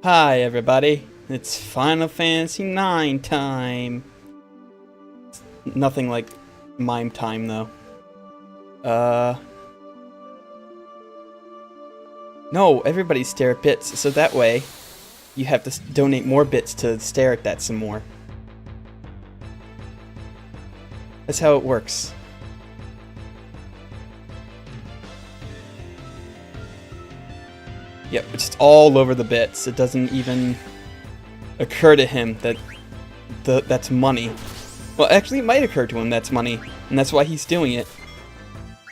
Hi everybody, it's Final Fantasy IX time. Nothing like mime time though. Uh... No, everybody stare at bits, so that way you have to donate more bits to stare at that some more. That's how it works. Yep, it's all over the bits. It doesn't even occur to him that that's money. Well, actually, it might occur to him that's money, and that's why he's doing it.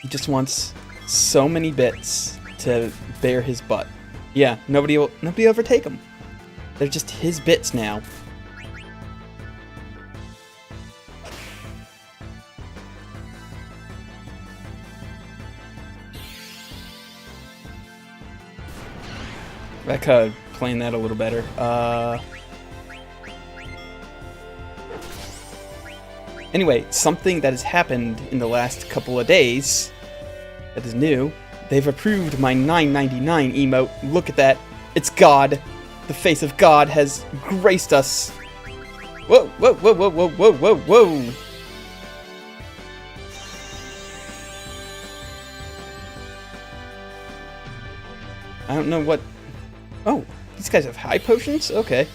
He just wants so many bits to bear his butt. Yeah, nobody will overtake him. They're just his bits now. I could have planned that a little better. Anyway, something that has happened in the last couple of days that is new. They've approved my $9.99 emote. Look at that. It's God. The face of God has graced us. Whoa, whoa, whoa, whoa, whoa, whoa, whoa, whoa. I don't know what... Oh, these guys have high potions? Okay.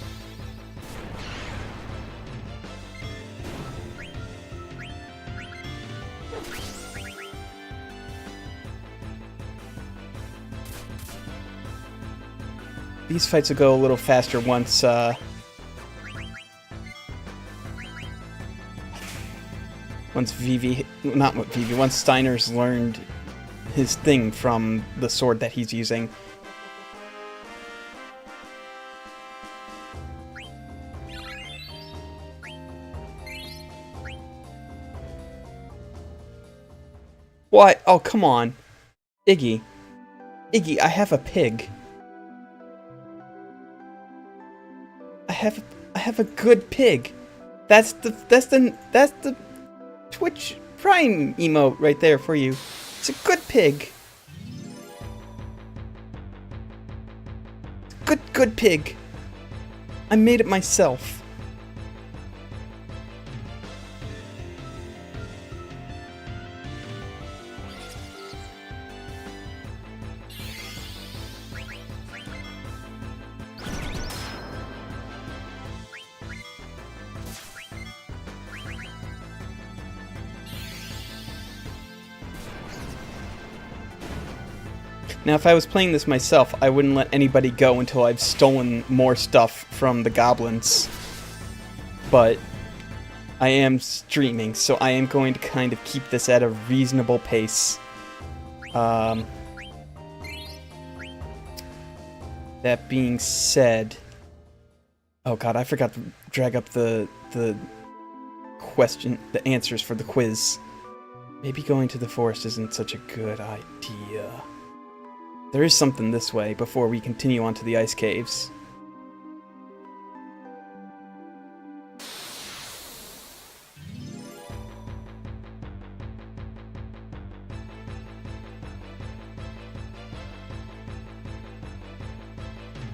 These fights will go a little faster once, once once Steiner's learned his thing from the sword that he's using. What? Oh, come on. Iggy. Iggy, I have a pig. I have a good pig. That's the Twitch Prime emote right there for you. It's a good pig. Good pig. I made it myself. Now, if I was playing this myself, I wouldn't let anybody go until I've stolen more stuff from the goblins. But I am streaming, so I am going to kind of keep this at a reasonable pace. That being said... Oh god, I forgot to drag up the answers for the quiz. Maybe going to the forest isn't such a good idea. There is something this way before we continue on to the ice caves.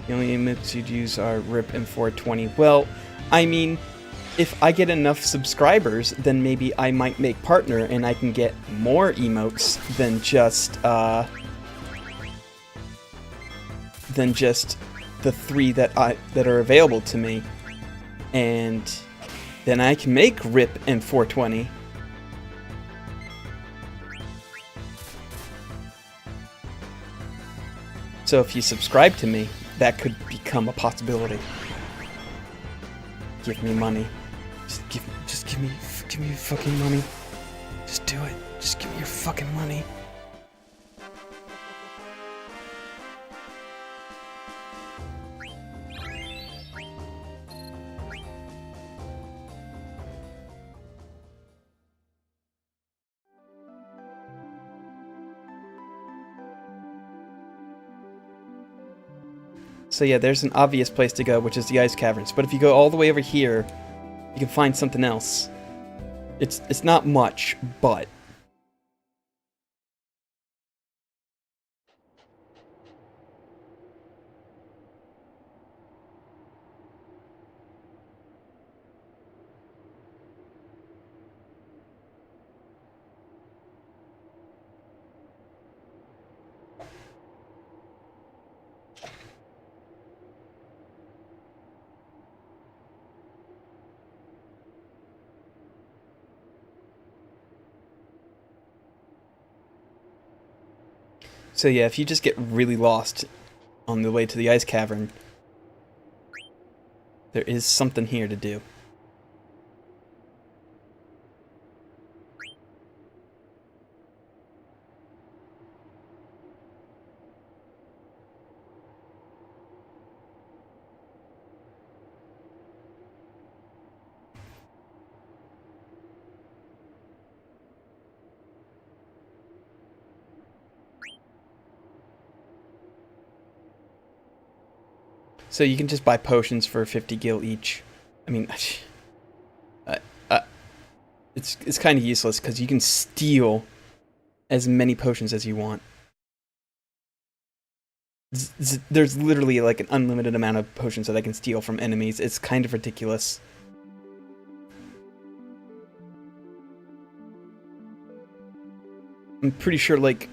The only emotes you'd use are RIP and 420. Well, I mean, if I get enough subscribers, then maybe I might make partner and I can get more emotes than just the 3 that are available to me, and then I can make RIP and 420. So if you subscribe to me, that could become a possibility. Give me money. Just give me fucking money. Just do it. Just give me your fucking money. So yeah, there's an obvious place to go, which is the ice caverns. But if you go all the way over here, you can find something else. It's not much, but So yeah, if you just get really lost on the way to the ice cavern, there is something here to do. So you can just buy potions for 50 gil each. I mean, it's kind of useless because you can steal as many potions as you want. There's literally like an unlimited amount of potions that I can steal from enemies. It's kind of ridiculous. I'm pretty sure like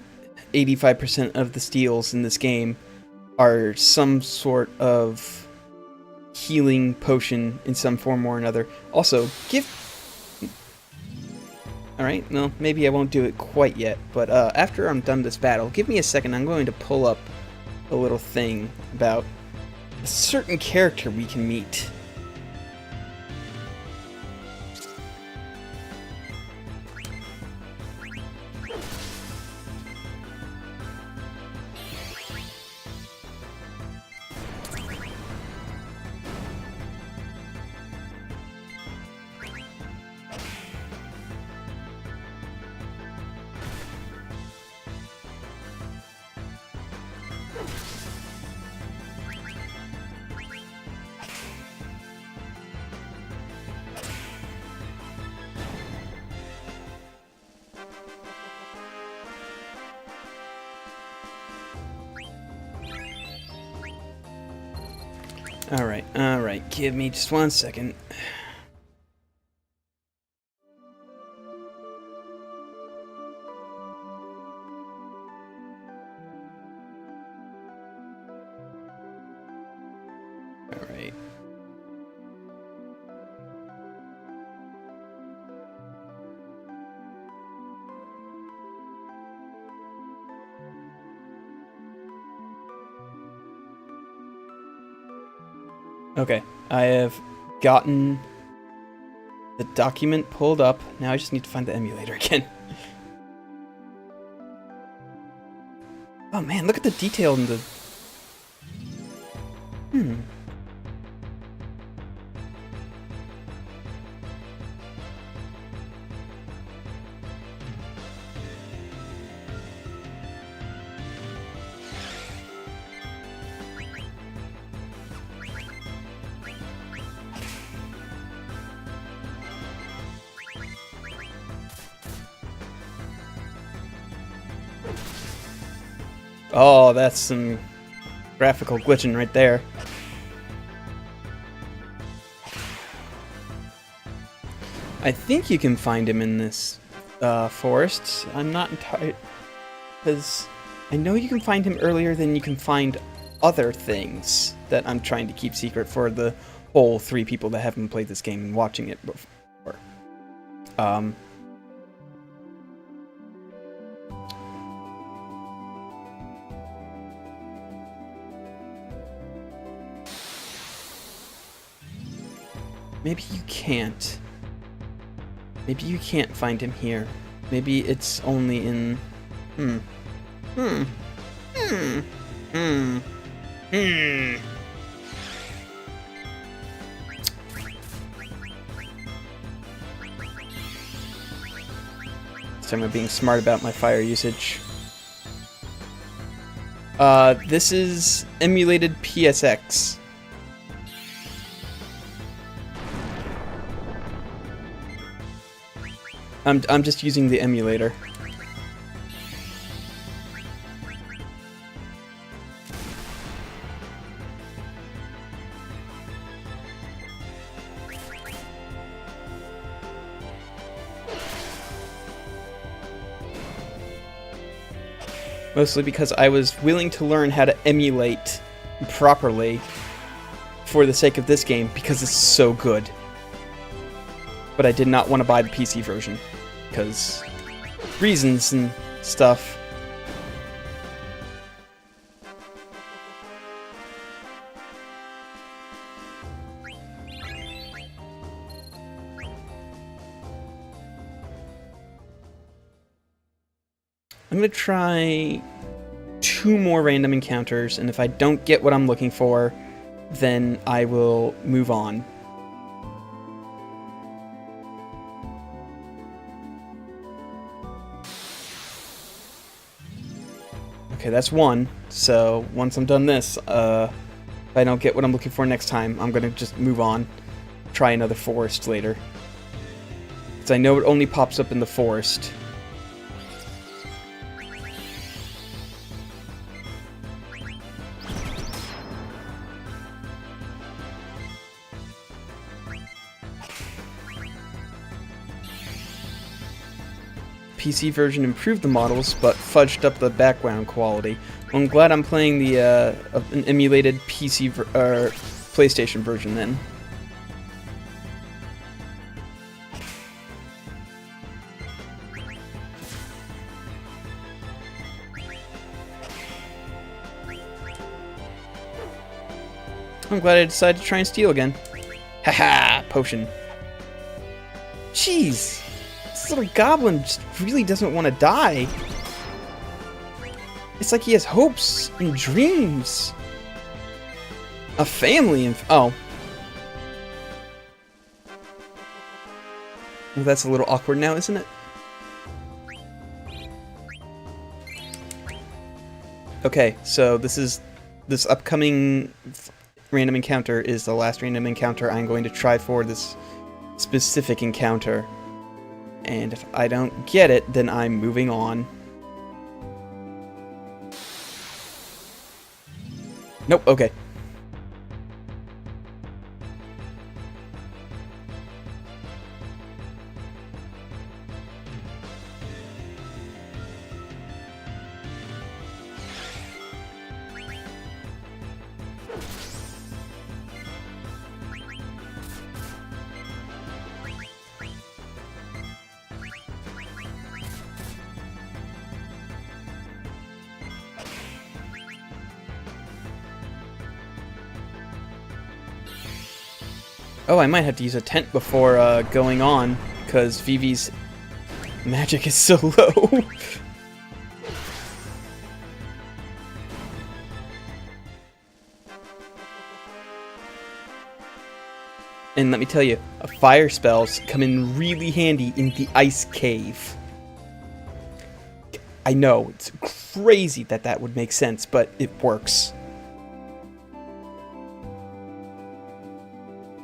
85% of the steals in this game are some sort of healing potion in some form or another. Also, Alright, well, maybe I won't do it quite yet, but after I'm done this battle, give me a second, I'm going to pull up a little thing about a certain character we can meet. Alright, give me just 1 second. Alright. Okay, I have gotten the document pulled up. Now I just need to find the emulator again. Oh man, look at the detail in the... Oh, that's some graphical glitching right there. I think you can find him in this forest. I'm not entirely... because I know you can find him earlier than you can find other things that I'm trying to keep secret for the whole 3 people that haven't played this game and watching it before. Maybe you can't. Maybe you can't find him here. Maybe it's only in... This time I'm being smart about my fire usage. This is emulated PSX. I'm just using the emulator. Mostly because I was willing to learn how to emulate properly for the sake of this game because it's so good. But I did not want to buy the PC version because reasons and stuff. I'm gonna try 2 more random encounters, and if I don't get what I'm looking for, then I will move on. Okay, that's 1. So once I'm done this, if I don't get what I'm looking for next time, I'm gonna just move on. Try another forest later. Because I know it only pops up in the forest. PC version improved the models, but fudged up the background quality. Well, I'm glad I'm playing the an emulated PC PlayStation version then. I'm glad I decided to try and steal again. Haha, potion. Jeez, this little goblin just really doesn't want to die. It's like he has hopes and dreams. A family and oh. Well, that's a little awkward now, isn't it? Okay, so this upcoming random encounter is the last random encounter I'm going to try for this specific encounter. And if I don't get it, then I'm moving on. Nope, okay. Oh, I might have to use a tent before going on, because Vivi's magic is so low. And let me tell you, fire spells come in really handy in the ice cave. I know, it's crazy that that would make sense, but it works.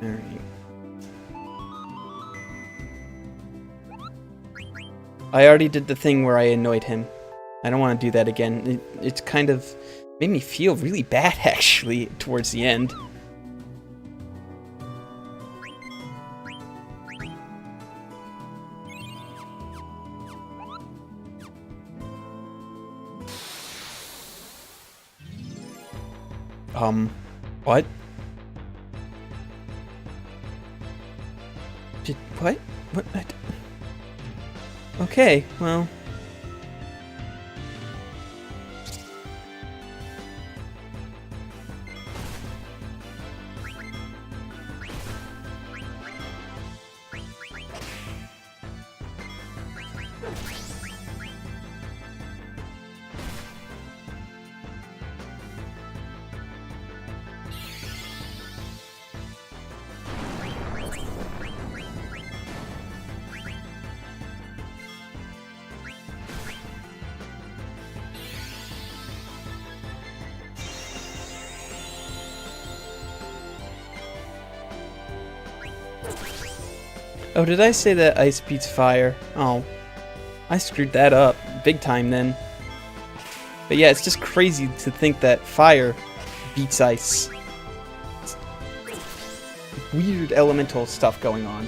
Alright. I already did the thing where I annoyed him. I don't want to do that again. It's kind of made me feel really bad, actually, towards the end. What? What? What? Okay, well... Oh, did I say that ice beats fire? Oh, I screwed that up big time then. But yeah, it's just crazy to think that fire beats ice. It's weird elemental stuff going on.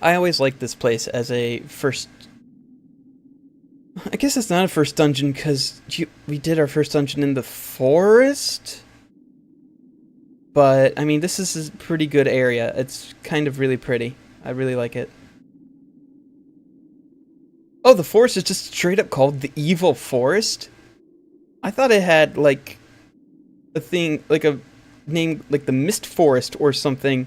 I always liked this place as a first... I guess it's not a first dungeon, because we did our first dungeon in the forest? But, I mean, this is a pretty good area. It's kind of really pretty. I really like it. Oh, the forest is just straight up called the Evil Forest? I thought it had, like, a thing, like a name, like the Mist Forest or something.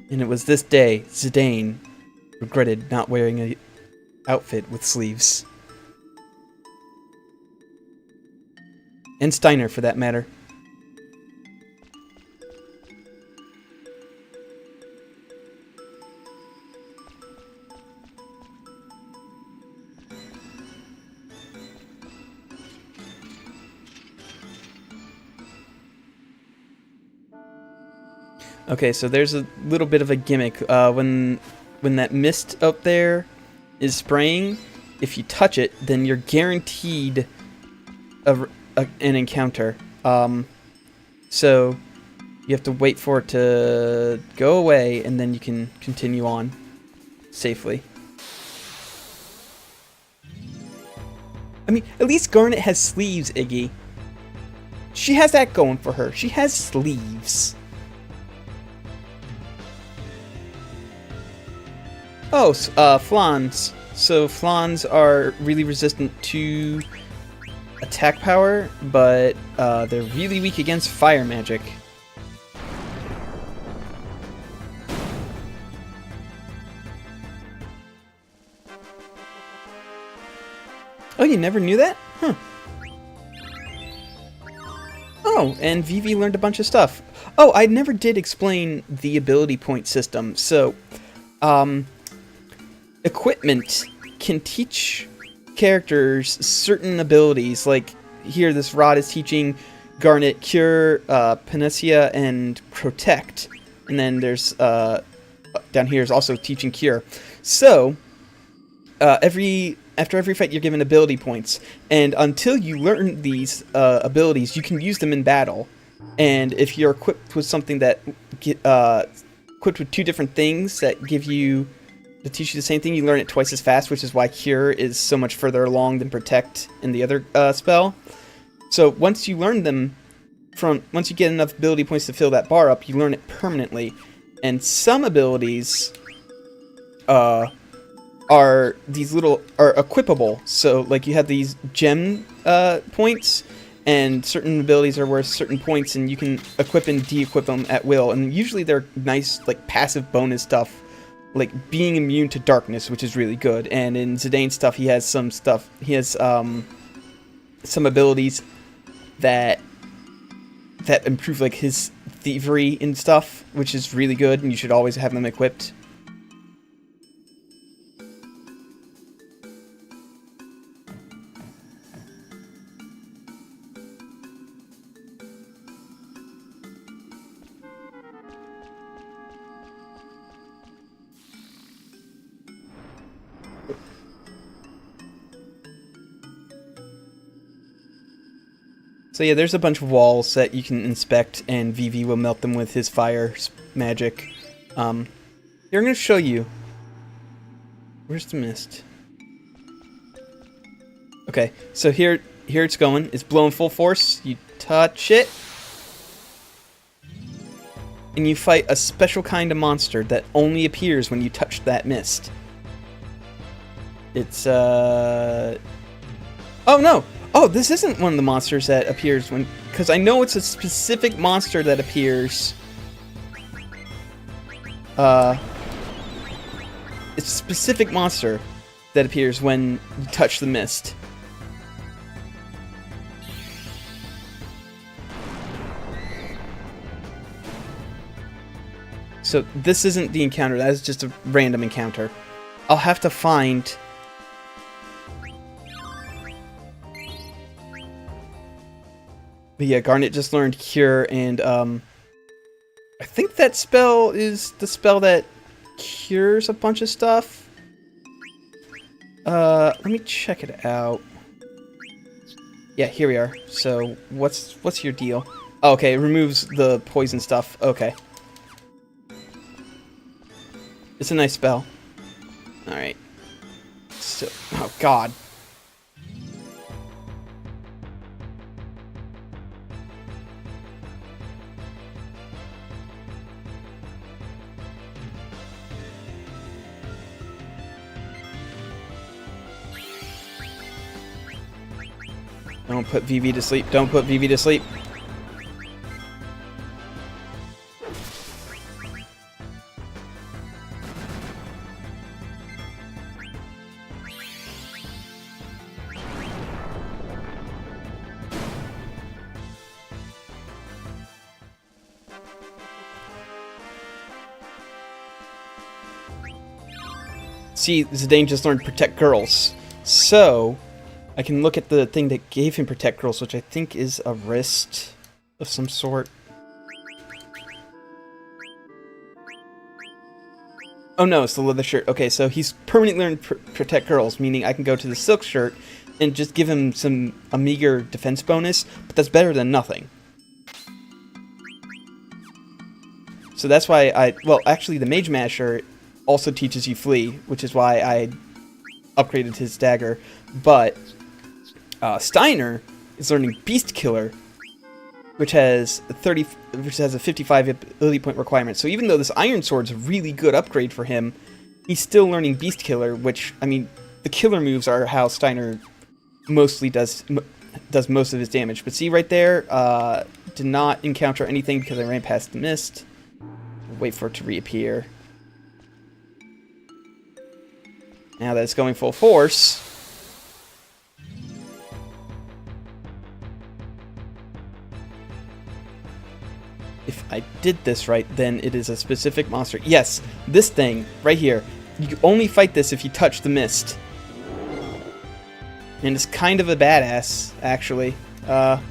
And it was this day Zidane regretted not wearing a outfit with sleeves. And Steiner, for that matter. Okay, so there's a little bit of a gimmick. When that mist up there is spraying, if you touch it, then you're guaranteed an encounter. So you have to wait for it to go away, and then you can continue on safely. I mean, at least Garnet has sleeves, Iggy. She has that going for her. She has sleeves. Oh, Flans. So Flans are really resistant to attack power, but they're really weak against fire magic. Oh, you never knew that? Huh. Oh, and Vivi learned a bunch of stuff. Oh, I never did explain the ability point system. So, equipment can teach characters certain abilities. Like, here, this rod is teaching Garnet Cure, Panacea, and Protect. And then there's, down here is also teaching Cure. So, after every fight, you're given ability points, and until you learn these abilities, you can use them in battle. And if you're equipped with something that equipped with two different things that teach you the same thing, you learn it twice as fast, which is why Cure is so much further along than Protect in the other spell. So once you learn them, once you get enough ability points to fill that bar up, you learn it permanently. And some abilities are equipable. So like you have these gem points, and certain abilities are worth certain points, and you can equip and de-equip them at will. And usually they're nice, like passive bonus stuff, like being immune to darkness, which is really good. And in Zidane's stuff, he has some stuff. He has some abilities that improve like his thievery and stuff, which is really good, and you should always have them equipped. So yeah, there's a bunch of walls that you can inspect, and Vivi will melt them with his fire magic. Here, I'm going to show you. Where's the mist? Okay, so here it's going. It's blowing full force. You touch it, and you fight a special kind of monster that only appears when you touch that mist. It's, Oh, no! Oh, this isn't one of the monsters that appears when... Because I know it's a specific monster that appears... It's a specific monster that appears when you touch the mist. So this isn't the encounter, that is just a random encounter. I'll have to find... But yeah, Garnet just learned Cure, and I think that spell is the spell that cures a bunch of stuff. Let me check it out. Yeah, here we are. So, what's your deal? Oh, okay, it removes the poison stuff. Okay. It's a nice spell. Alright. So, oh god. Don't put VV to sleep. Don't put VV to sleep. See, Zidane just learned Protect Girls. So, I can look at the thing that gave him Protect Girls, which I think is a wrist of some sort. Oh no, it's the leather shirt. Okay, so he's permanently learned Protect Girls, meaning I can go to the silk shirt and just give him a meager defense bonus, but that's better than nothing. So that's why well, actually the Mage Masher also teaches you Flee, which is why I upgraded his dagger, but Steiner is learning Beast Killer, which has a 55 ability point requirement. So even though this Iron Sword's a really good upgrade for him, he's still learning Beast Killer, which, I mean, the killer moves are how Steiner mostly does most of his damage. But see right there, did not encounter anything because I ran past the mist. Wait for it to reappear. Now that it's going full force, if I did this right, then it is a specific monster. Yes, this thing right here. You can only fight this if you touch the mist. And it's kind of a badass, actually. Gonna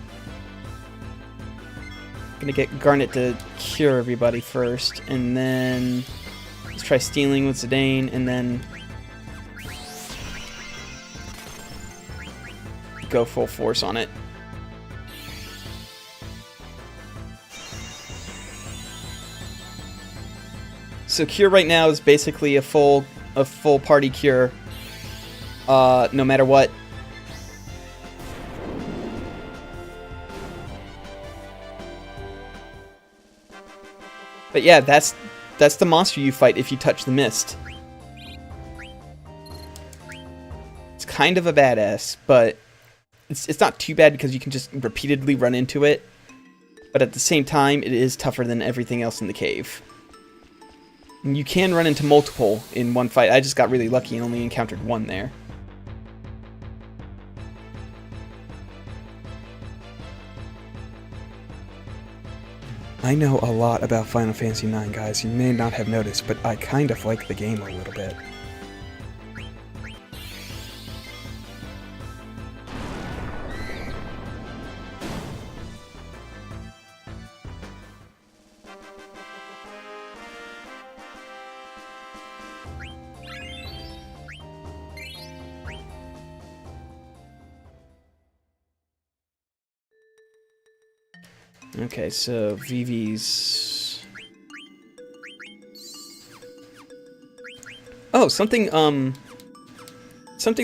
get Garnet to cure everybody first, and then let's try stealing with Zidane, and then go full force on it. So cure right now is basically a full party cure, no matter what. But yeah, that's the monster you fight if you touch the mist. It's kind of a badass, but it's not too bad because you can just repeatedly run into it. But at the same time, it is tougher than everything else in the cave. And you can run into multiple in one fight. I just got really lucky and only encountered one there. I know a lot about Final Fantasy IX, guys. You may not have noticed, but I kind of like the game a little bit. Okay, so VV's... Oh, something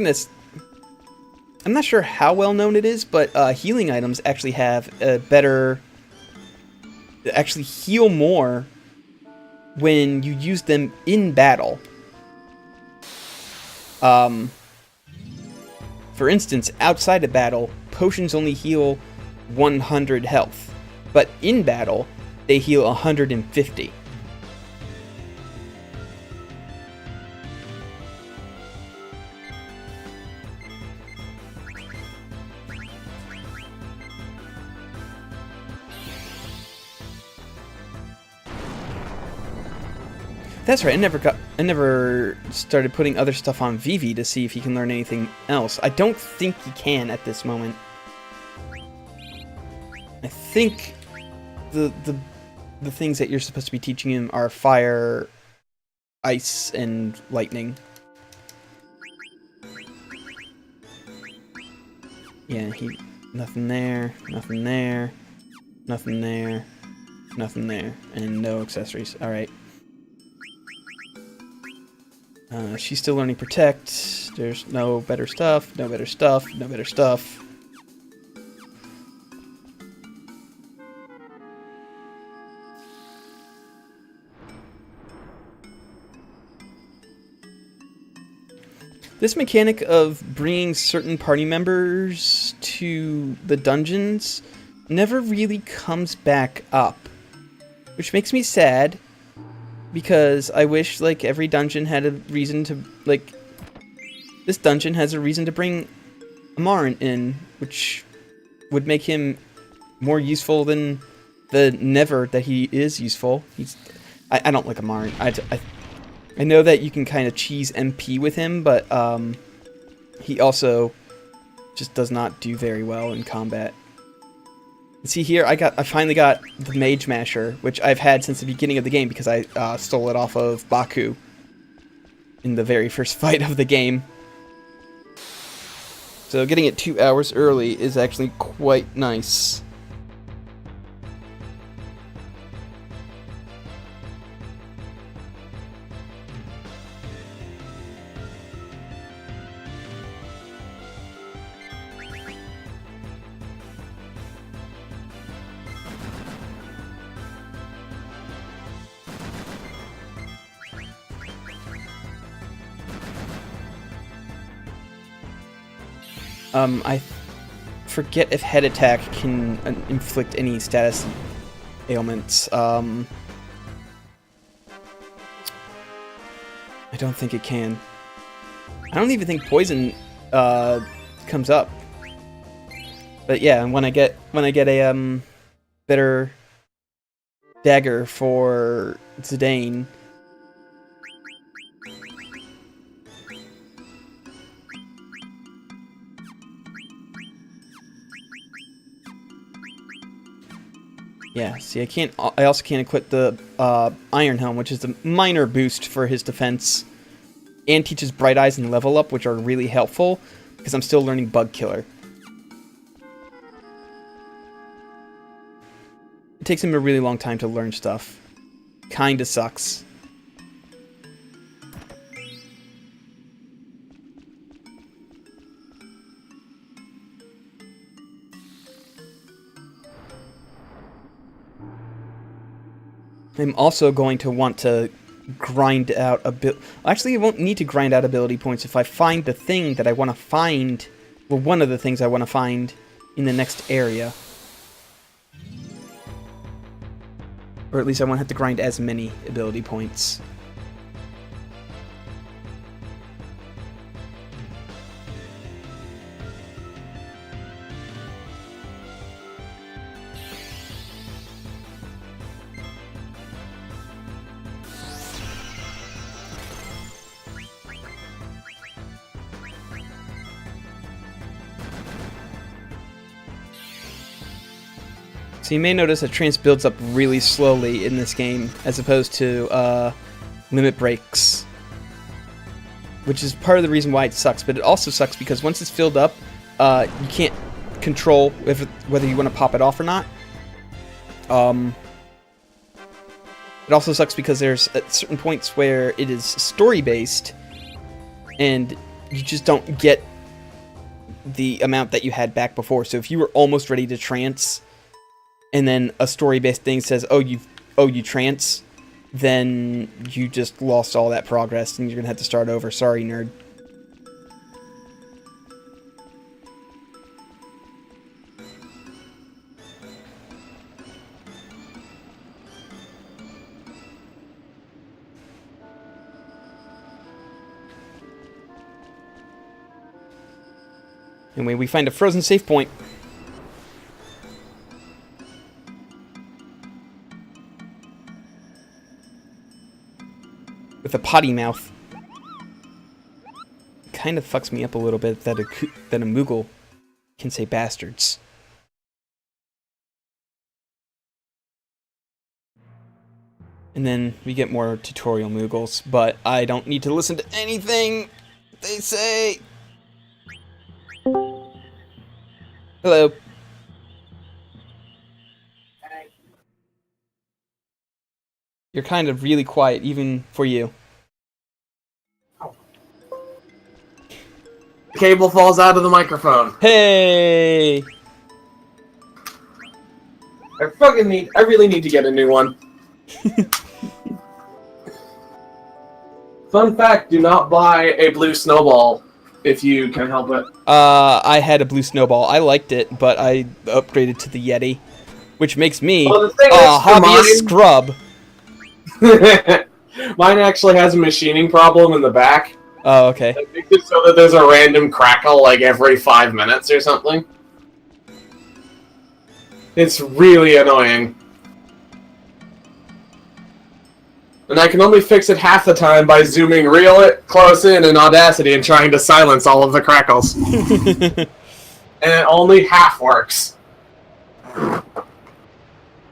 that's... I'm not sure how well known it is, but healing items actually have a better... actually heal more when you use them in battle. For instance, outside of battle, potions only heal 100 health. But in battle, they heal 150. That's right, I never started putting other stuff on Vivi to see if he can learn anything else. I don't think he can at this moment. I think the things that you're supposed to be teaching him are fire, ice, and lightning. Yeah, nothing there, nothing there, nothing there, nothing there, and no accessories. Alright. She's still learning Protect. There's no better stuff, no better stuff, no better stuff. This mechanic of bringing certain party members to the dungeons never really comes back up, which makes me sad, because I wish, like, every dungeon had a reason to, like, this dungeon has a reason to bring Amarant in, which would make him more useful than the Never that he is useful. I don't like Amarant. I know that you can kind of cheese MP with him, but he also just does not do very well in combat. See here, I finally got the Mage Masher, which I've had since the beginning of the game because I stole it off of Baku in the very first fight of the game. So getting it 2 hours early is actually quite nice. I forget if Head Attack can inflict any status ailments. I don't think it can. I don't even think Poison comes up. But yeah, when I get a better dagger for Zidane, yeah, see, I also can't equip the Iron Helm, which is a minor boost for his defense, and teaches Bright Eyes and Level Up, which are really helpful, because I'm still learning Bug Killer. It takes him a really long time to learn stuff. Kinda sucks. I'm also going to want to grind out a bit. Actually, I won't need to grind out ability points if I find the thing that I want to find, well, one of the things I want to find in the next area. Or at least I won't have to grind as many ability points. So you may notice that Trance builds up really slowly in this game, as opposed to Limit Breaks, which is part of the reason why it sucks. But it also sucks because once it's filled up, you can't control whether you want to pop it off or not. It also sucks because there's at certain points where it is story-based, and you just don't get the amount that you had back before. So if you were almost ready to trance, and then a story-based thing says, oh, you trance, then you just lost all that progress, and you're gonna have to start over. Sorry, nerd. Anyway, we find a frozen save point. With a potty mouth. It kind of fucks me up a little bit that a Moogle can say bastards. And then we get more tutorial Moogles, but I don't need to listen to anything they say. Hello. You're kind of really quiet, even for you. The cable falls out of the microphone. Hey! I really need to get a new one. Fun fact, do not buy a blue snowball if you can help it. I had a blue snowball. I liked it, but I upgraded to the Yeti, which makes me Well, the thing a is, for hobbyist scrub. Mine actually has a machining problem in the back. Oh, okay. It makes it so that there's a random crackle like every 5 minutes or something. It's really annoying. And I can only fix it half the time by zooming real close in Audacity and trying to silence all of the crackles. And it only half works.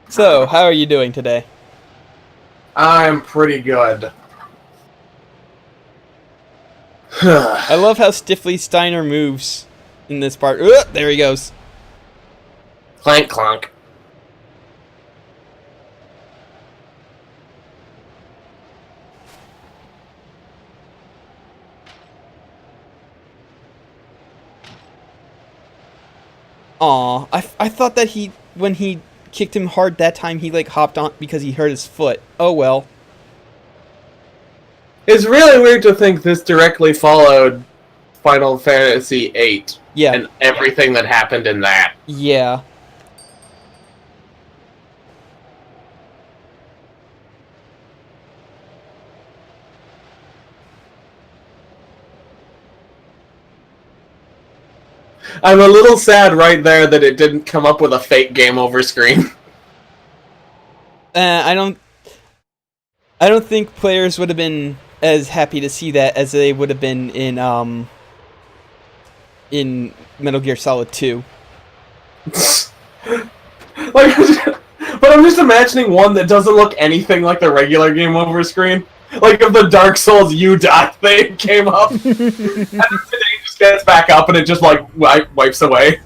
So, how are you doing today? I'm pretty good. I love how stiffly Steiner moves in this part. There he goes. Clank clunk. Aw, I thought that when he kicked him hard that time, he like hopped on because he hurt his foot. Oh well. It's really weird to think this directly followed Final Fantasy VIII. Yeah. And everything that happened in that. Yeah. I'm a little sad right there that it didn't come up with a fake game over screen. I don't think players would have been as happy to see that as they would have been in Metal Gear Solid 2. But I'm just imagining one that doesn't look anything like the regular game over screen. Like if the Dark Souls "You Die" thing came up, and then it just gets back up and it just like wipes away.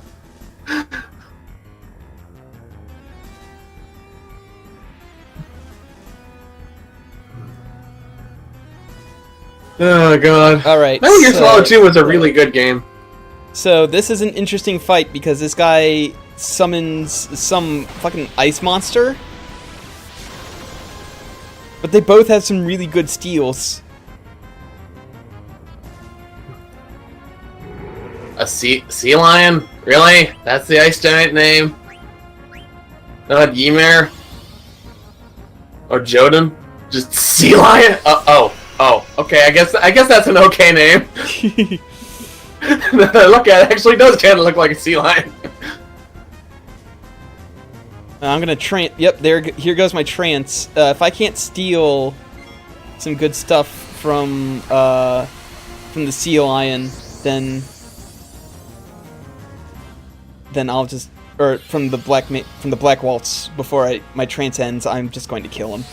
Oh god. Alright. Metal Gear Solid 2 was a really good game. So this is an interesting fight because this guy summons some fucking ice monster. But they both have some really good steals. A sea lion? Really? That's the ice giant name? Not Ymir? Or Joden? Just sea lion? Oh. Okay, I guess that's an okay name. Look at it, actually does kind of look like a sea lion. I'm gonna Yep, here goes my trance. If I can't steal some good stuff from the sea lion, then I'll just, or from the black waltz before my trance ends, I'm just going to kill him.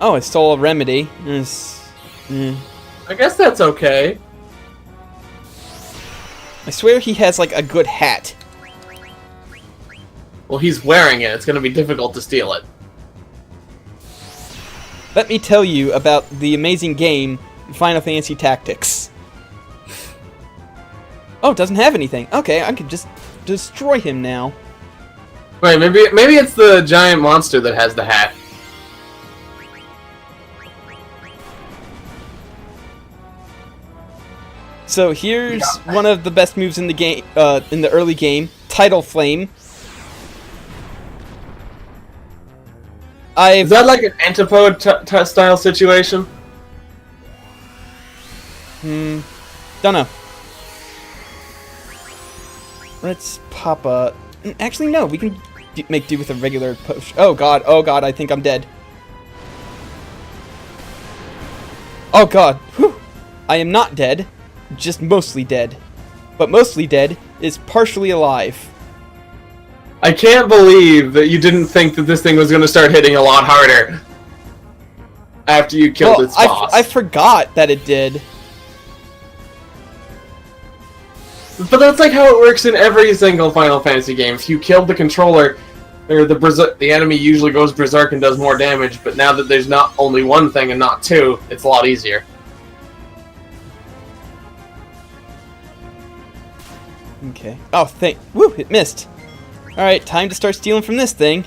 Oh, I stole a remedy. I guess that's okay. I swear he has like a good hat. Well, he's wearing it. It's going to be difficult to steal it. Let me tell you about the amazing game Final Fantasy Tactics. Oh, it doesn't have anything. Okay, I can just destroy him now. Wait, maybe it's the giant monster that has the hat. So here's one of the best moves in the game, in the early game, Tidal Flame. Is that like an Antipode style situation? Dunno. Let's pop a... Actually, no, we can make do with a regular push. Oh god, I think I'm dead. Oh god, whew. I am not dead, just mostly dead. But mostly dead is partially alive. I can't believe that you didn't think that this thing was going to start hitting a lot harder. after you killed its boss. I forgot that it did. But that's like how it works in every single Final Fantasy game. If you killed the controller, or the enemy usually goes berserk and does more damage, but now that there's not only one thing and not two, it's a lot easier. Okay. Oh, woo, it missed. Alright, time to start stealing from this thing.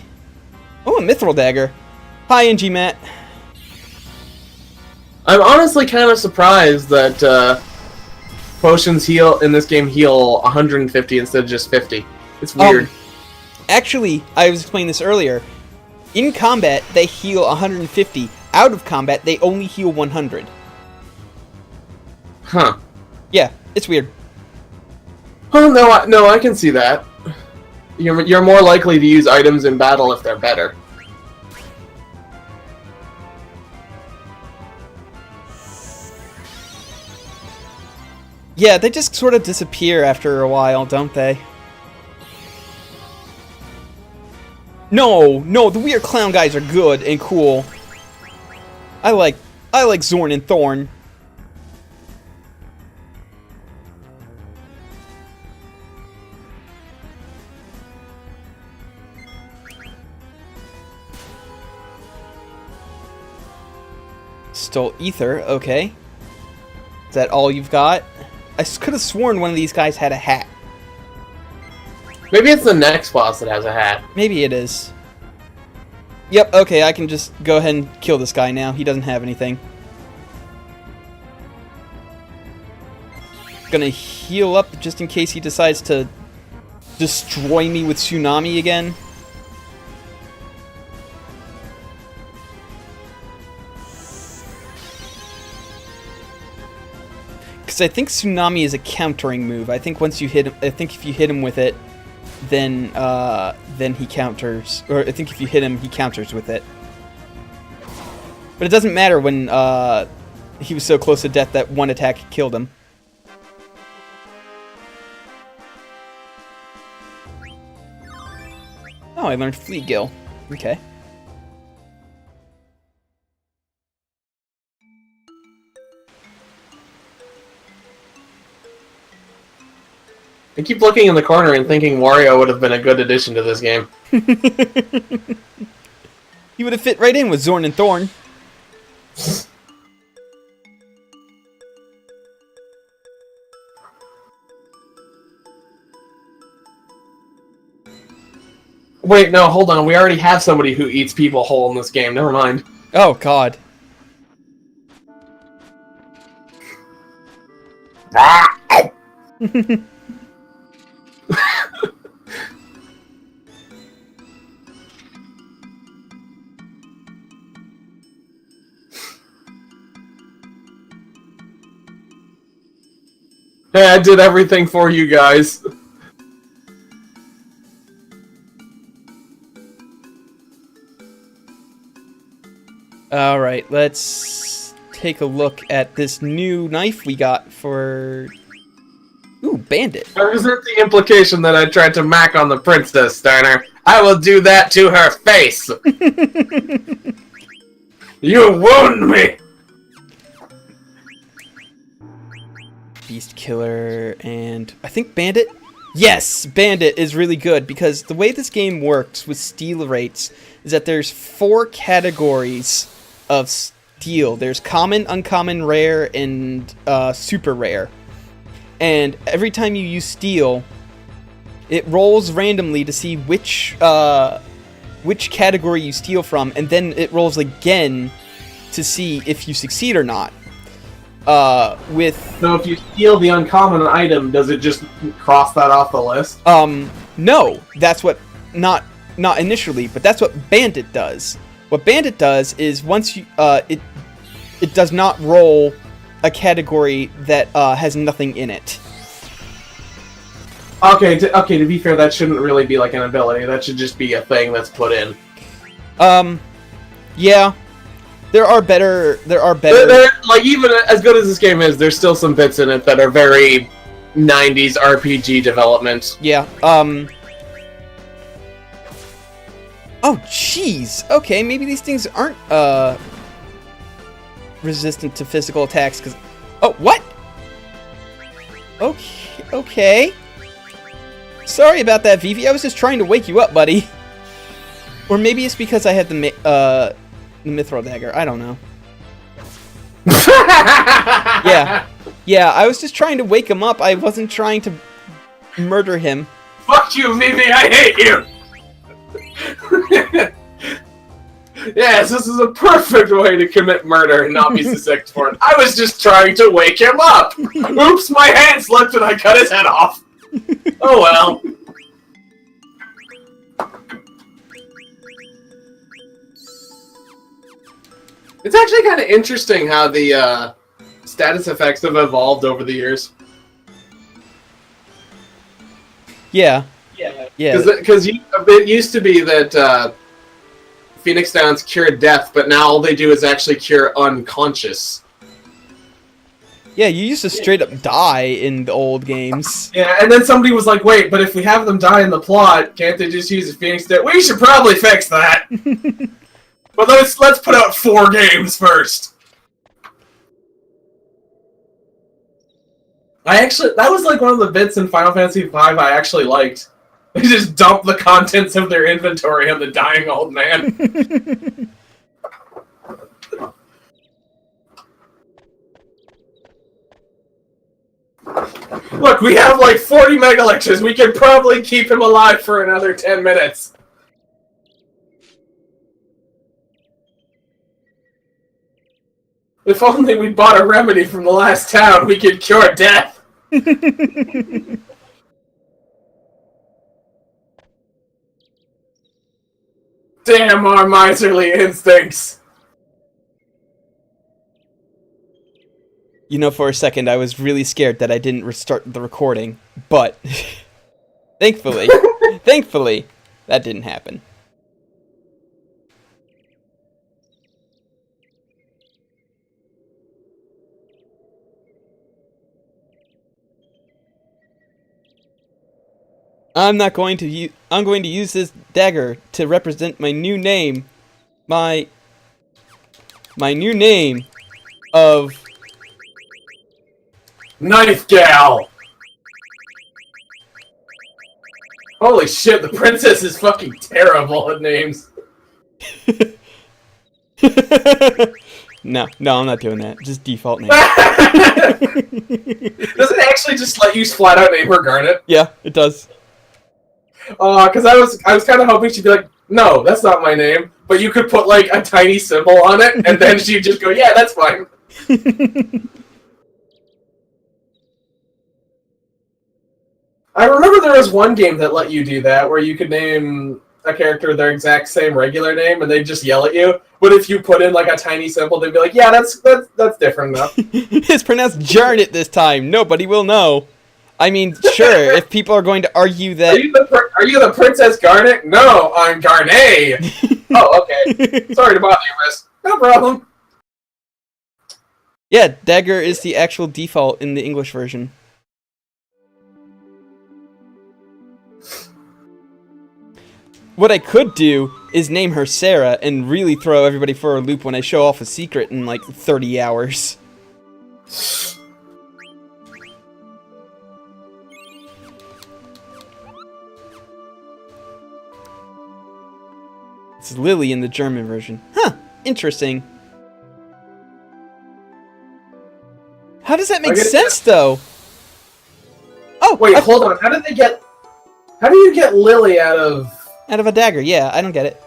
Oh, a Mithril Dagger. Hi, NG Matt. I'm honestly kind of surprised that potions in this game heal 150 instead of just 50. It's weird. Actually, I was explaining this earlier. In combat, they heal 150. Out of combat, they only heal 100. Huh. Yeah, it's weird. Oh, no, I can see that. You're more likely to use items in battle if they're better. Yeah, they just sort of disappear after a while, don't they? No, the weird clown guys are good and cool. I like Zorn and Thorn. Stole ether, okay. Is that all you've got? I could have sworn one of these guys had a hat. Maybe it's the next boss that has a hat. Maybe it is. Yep, okay, I can just go ahead and kill this guy now. He doesn't have anything. Gonna heal up just in case he decides to destroy me with Tsunami again. Because I think Tsunami is a countering move. I think once you hit him, if you hit him with it, then he counters. Or I think if you hit him, he counters with it. But it doesn't matter when he was so close to death that one attack killed him. Oh, I learned Fleagill. Okay. I keep looking in the corner and thinking Wario would have been a good addition to this game. He would have fit right in with Zorn and Thorn. Wait, no, hold on. We already have somebody who eats people whole in this game. Never mind. Oh, God. Hey, I did everything for you guys. Alright, let's take a look at this new knife we got for... Ooh, Bandit. Or is it the implication that I tried to mac on the princess, Steiner? I will do that to her face! You wound me! Beast Killer, and I think Bandit? Yes! Bandit is really good, because the way this game works with steal rates is that there's 4 categories of steal. There's common, uncommon, rare, and super rare. And every time you use steal, it rolls randomly to see which category you steal from, and then it rolls again to see if you succeed or not. So if you steal the uncommon item, does it just cross that off the list? No, that's what, not initially, but that's what Bandit does. What Bandit does is once you, it does not roll a category that has nothing in it. Okay, to be fair, that shouldn't really be like an ability. That should just be a thing that's put in. Yeah. There are better... Like, even as good as this game is, there's still some bits in it that are very 90s RPG development. Yeah, Oh, jeez! Okay, maybe these things aren't, resistant to physical attacks, because... Oh, what? Okay. Sorry about that, Vivi. I was just trying to wake you up, buddy. Or maybe it's because I had the Mithril Dagger. I don't know. Yeah, I was just trying to wake him up. I wasn't trying to murder him. Fuck you, Vivi, I hate you! Yes, this is a perfect way to commit murder and not be suspected for it. I was just trying to wake him up! Oops, my hand slipped and I cut his head off! Oh well. It's actually kind of interesting how the status effects have evolved over the years. Yeah. Because it used to be that Phoenix Downs cured death, but now all they do is actually cure unconscious. Yeah, you used to straight up die in the old games. Yeah, and then somebody was like, wait, but if we have them die in the plot, can't they just use a Phoenix Down? We should probably fix that! But let's put out 4 games first. That was like one of the bits in Final Fantasy V I actually liked. They just dump the contents of their inventory on the dying old man. Look, we have like 40 megalitres. We can probably keep him alive for another 10 minutes. If only we bought a remedy from the last town, we could cure death. Damn our miserly instincts. You know, for a second, I was really scared that I didn't restart the recording, but thankfully, that didn't happen. I'm going to use this dagger to represent my new name. My new name of Knife Gal. Holy shit, the princess is fucking terrible at names. No, I'm not doing that. Just default name. Does it actually just let you flat out name her Garnet? Yeah, it does. Because I was kind of hoping she'd be like, no, that's not my name. But you could put like a tiny symbol on it, and then she'd just go, yeah, that's fine. I remember there was one game that let you do that, where you could name a character their exact same regular name, and they'd just yell at you. But if you put in like a tiny symbol, they'd be like, yeah, that's different enough. It's pronounced Jarnet this time. Nobody will know. I mean, sure, if people are going to argue that... Are you the Princess Garnet? No, I'm Garnet! Oh, okay. Sorry to bother you, Miss. No problem. Yeah, dagger is the actual default in the English version. What I could do is name her Sarah and really throw everybody for a loop when I show off a secret in like 30 hours. It's Lily in the German version. Huh, interesting. How does that make sense, though? Oh, wait, hold on. How do you get Lily out of... Out of a dagger, yeah, I don't get it.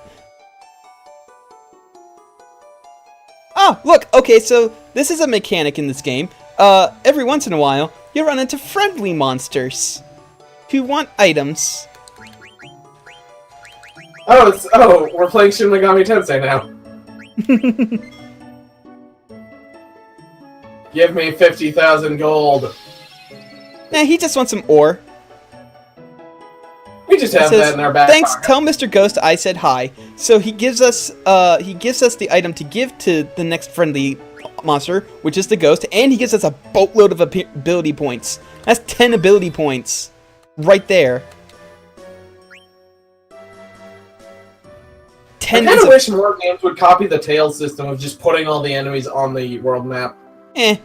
Oh, look, okay, so this is a mechanic in this game. Every once in a while, you run into friendly monsters who want items. Oh, we're playing Shin Megami Tensei now. Give me 50,000 gold. Nah, he just wants some ore. We just have that in our back Thanks, pocket. tell Mr. Ghost I said hi. So he gives us the item to give to the next friendly monster, which is the ghost, and he gives us a boatload of ability points. That's 10 ability points. Right there. 10 kind is of wish more games would copy the Tails system of just putting all the enemies on the world map. eh.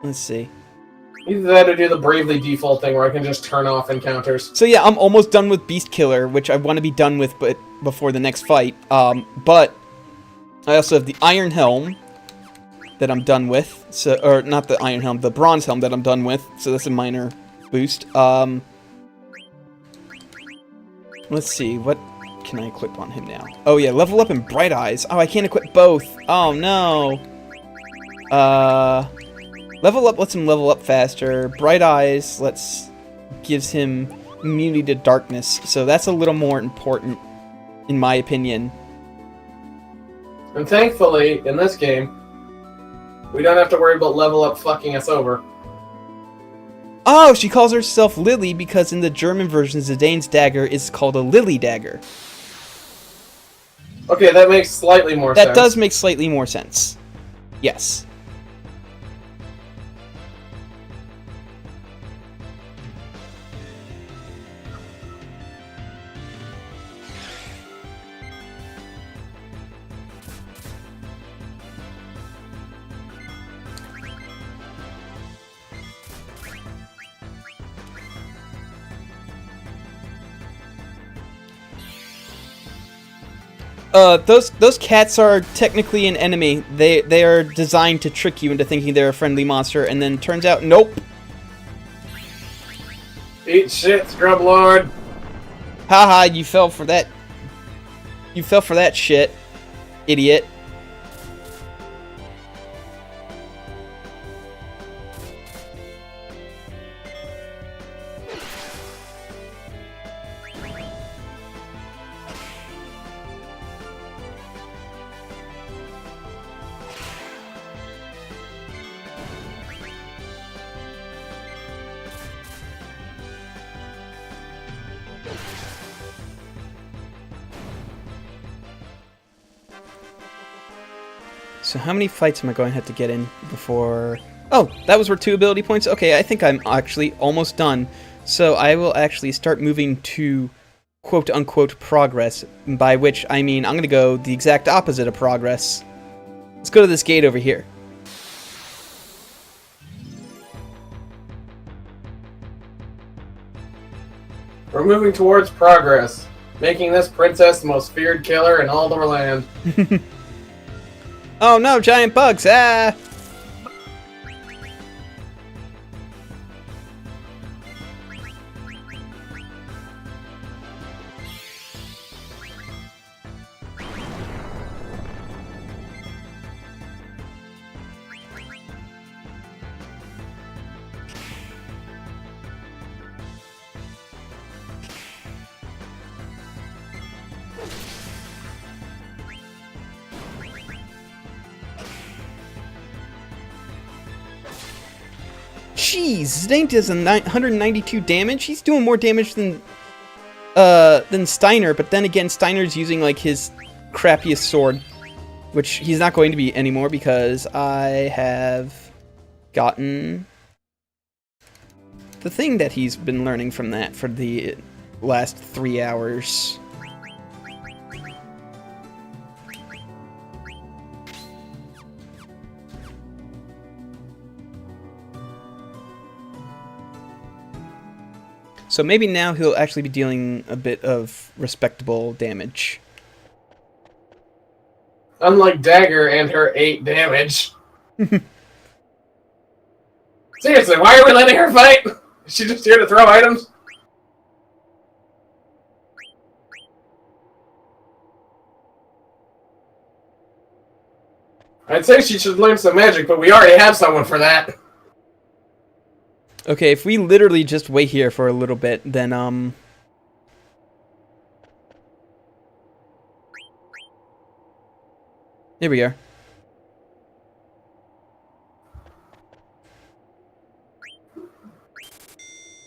Let's see. Either that or do the Bravely Default thing where I can just turn off encounters. So yeah, I'm almost done with Beast Killer, which I want to be done with but before the next fight. But I also have the Iron Helm that I'm done with. So, or not the Iron Helm, the Bronze Helm that I'm done with. So that's a minor boost. Let's see, what can I equip on him now? Oh yeah, level up in Bright Eyes. Oh, I can't equip both. Oh no. Level up lets him level up faster. Bright Eyes gives him immunity to darkness. So that's a little more important, in my opinion. And thankfully, in this game, we don't have to worry about level up fucking us over. Oh, she calls herself Lily because in the German version, Zidane's dagger is called a Lily dagger. Okay, that makes slightly more sense. That does make slightly more sense. Yes. Those cats are technically an enemy. They are designed to trick you into thinking they're a friendly monster, and then turns out, nope. Eat shit, Scrub Lord. Haha, you fell for that. You fell for that shit, idiot. So how many fights am I going to have to get in before... Oh, that was worth 2 ability points? Okay, I think I'm actually almost done. So I will actually start moving to quote-unquote progress, by which I mean I'm going to go the exact opposite of progress. Let's go to this gate over here. We're moving towards progress, making this princess the most feared killer in all the land. Oh no, giant bugs! Ah! Jeez, Zidane does 192 damage. He's doing more damage than Steiner, but then again, Steiner's using like his crappiest sword, which he's not going to be anymore because I have gotten the thing that he's been learning from that for the last 3 hours. So maybe now he'll actually be dealing a bit of respectable damage. Unlike Dagger and her 8 damage. Seriously, why are we letting her fight? Is she just here to throw items? I'd say she should learn some magic, but we already have someone for that. Okay, if we literally just wait here for a little bit, then, here we are.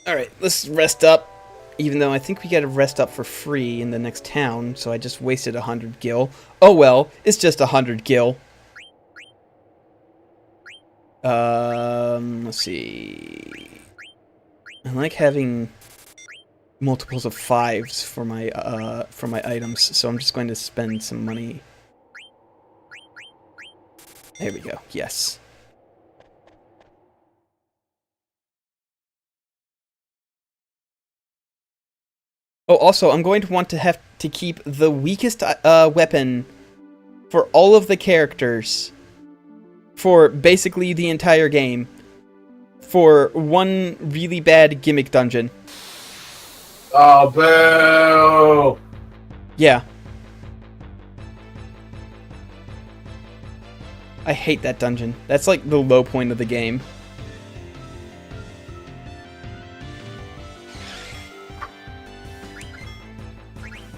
Alright, let's rest up. Even though I think we gotta rest up for free in the next town, so I just wasted 100 gil. Oh well, it's just 100 gil. Let's see. I like having multiples of 5s for my items, so I'm just going to spend some money. There we go. Yes. Oh, also, I'm going to want to have to keep the weakest weapon for all of the characters for basically the entire game for one really bad gimmick dungeon. Oh, boo! Yeah. I hate that dungeon. That's like the low point of the game.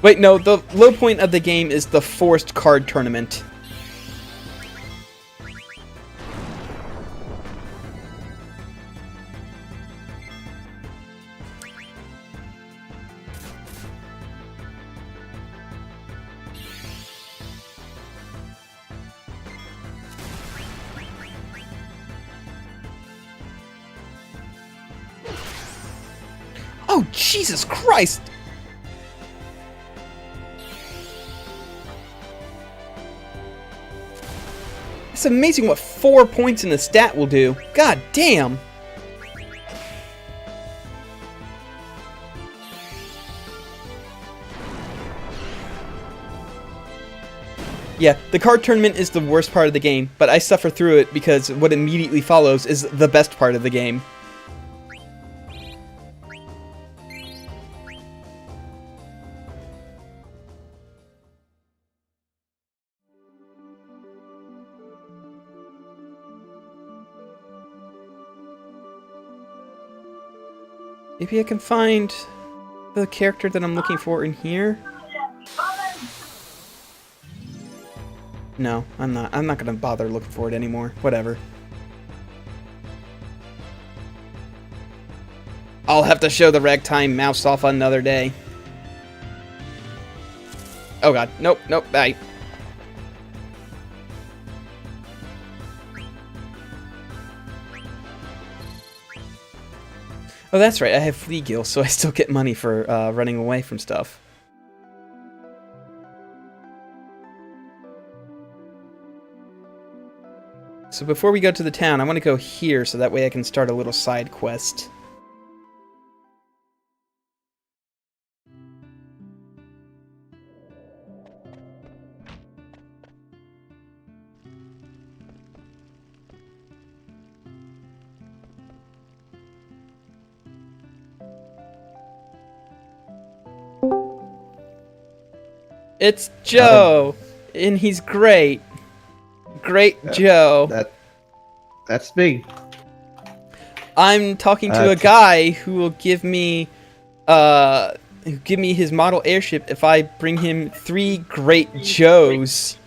Wait, no, the low point of the game is the forced card tournament. Oh, Jesus Christ! It's amazing what 4 points in the stat will do. God damn! Yeah, the card tournament is the worst part of the game, but I suffer through it because what immediately follows is the best part of the game. Maybe I can find the character that I'm looking for in here. No, I'm not. I'm not gonna bother looking for it anymore. Whatever. I'll have to show the ragtime mouse off another day. Oh god. Nope, nope, bye. Oh, that's right, I have Flea Gill, so I still get money for running away from stuff. So before we go to the town, I want to go here so that way I can start a little side quest. It's Joe, and he's great. Great Joe. That's me. I'm talking to a guy who will give me his model airship if I bring him 3 great Joes.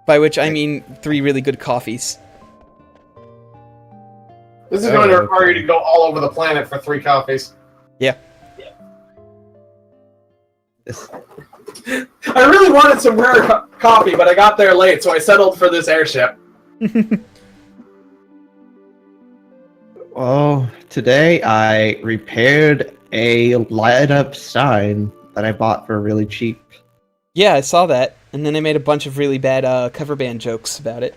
By which I mean 3 really good coffees. This is going to require you to go all over the planet for 3 coffees. Yeah. I really wanted some rare coffee, but I got there late, so I settled for this airship. Oh, today I repaired a light-up sign that I bought for really cheap. Yeah, I saw that, and then I made a bunch of really bad cover band jokes about it.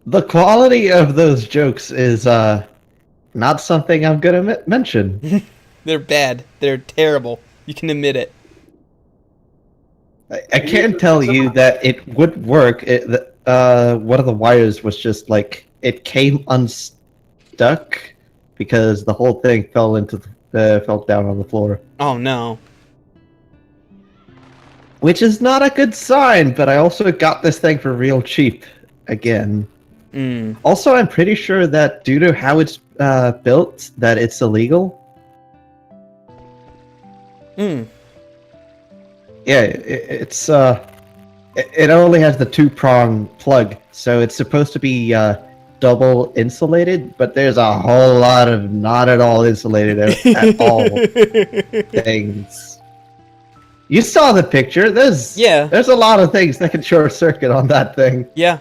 The quality of those jokes is not something I'm gonna mention. They're bad. They're terrible. You can admit it. I can't tell you that it would work. One of the wires was just like it came unstuck because the whole thing fell down on the floor. Oh no. Which is not a good sign, but I also got this thing for real cheap again. Also, I'm pretty sure that due to how it's built, that it's illegal. Yeah, it's it only has the 2-prong plug, so it's supposed to be double insulated, but there's a whole lot of not at all insulated at all things. You saw the picture. There's a lot of things that can short circuit on that thing. Yeah.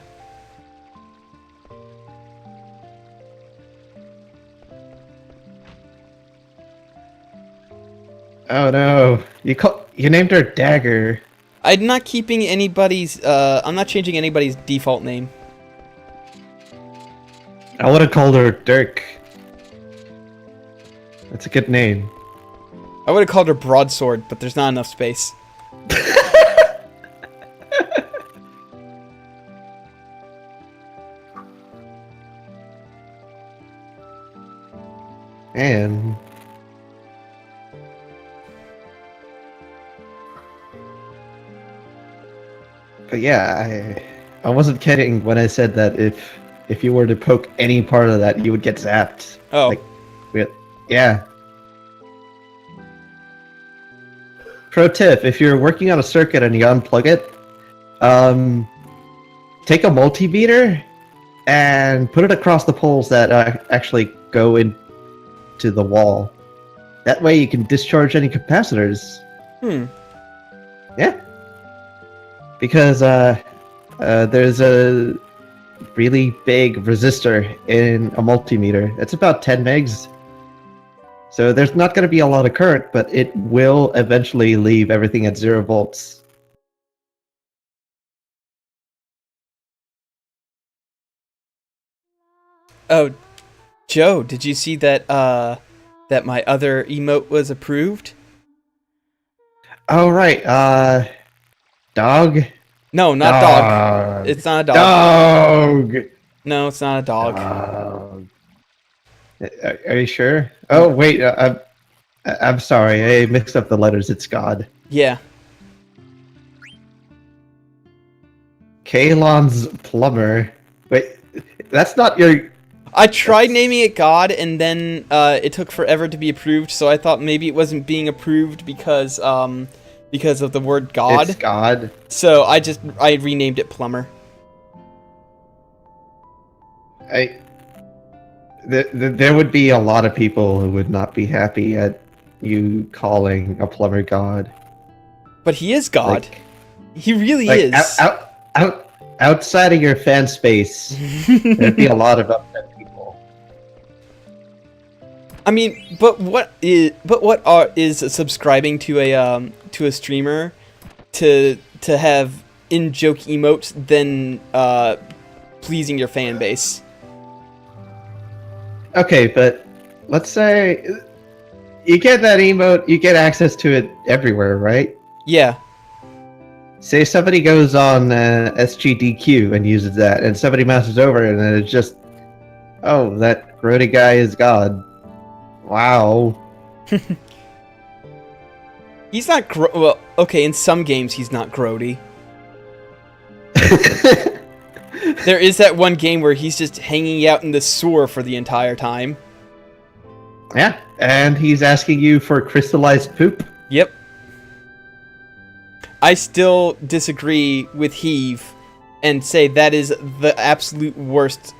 Oh no, you named her Dagger. I'm not keeping anybody's. I'm not changing anybody's default name. I would have called her Dirk. That's a good name. I would have called her Broadsword, but there's not enough space. And but yeah, I wasn't kidding when I said that if you were to poke any part of that, you would get zapped. Oh. Like, yeah. Pro tip: if you're working on a circuit and you unplug it, take a multimeter and put it across the poles that actually go into the wall. That way you can discharge any capacitors. Yeah. Because there's a really big resistor in a multimeter. It's about 10 megs. So there's not going to be a lot of current, but it will eventually leave everything at 0 volts. Oh, Joe, did you see that that my other emote was approved? Oh, right. Dog? No, not dog. It's not a dog. Dog! No, it's not a dog. Dog. Are you sure? Oh, wait. I'm sorry. I mixed up the letters. It's God. Yeah. Kalon's plumber. Wait, that's not your... I tried naming it God, and then it took forever to be approved. So I thought maybe it wasn't being approved because of the word God. It's God. So I renamed it Plumber. There would be a lot of people who would not be happy at you calling a plumber God. But he is God. Like, he really like is. outside of your fan space, there'd be a lot of upset people. I mean, but what is subscribing to a streamer to have in-joke emotes than pleasing your fan base? Okay, but let's say you get that emote, you get access to it everywhere, right? Yeah. Say somebody goes on SGDQ and uses that, and somebody mouses over, and then it's just, oh, that grody guy is God. Wow. He's not well, okay, in some games he's not grody. There is that one game where he's just hanging out in the sewer for the entire time. Yeah, and he's asking you for crystallized poop. Yep. I still disagree with Heave and say that is the absolute worst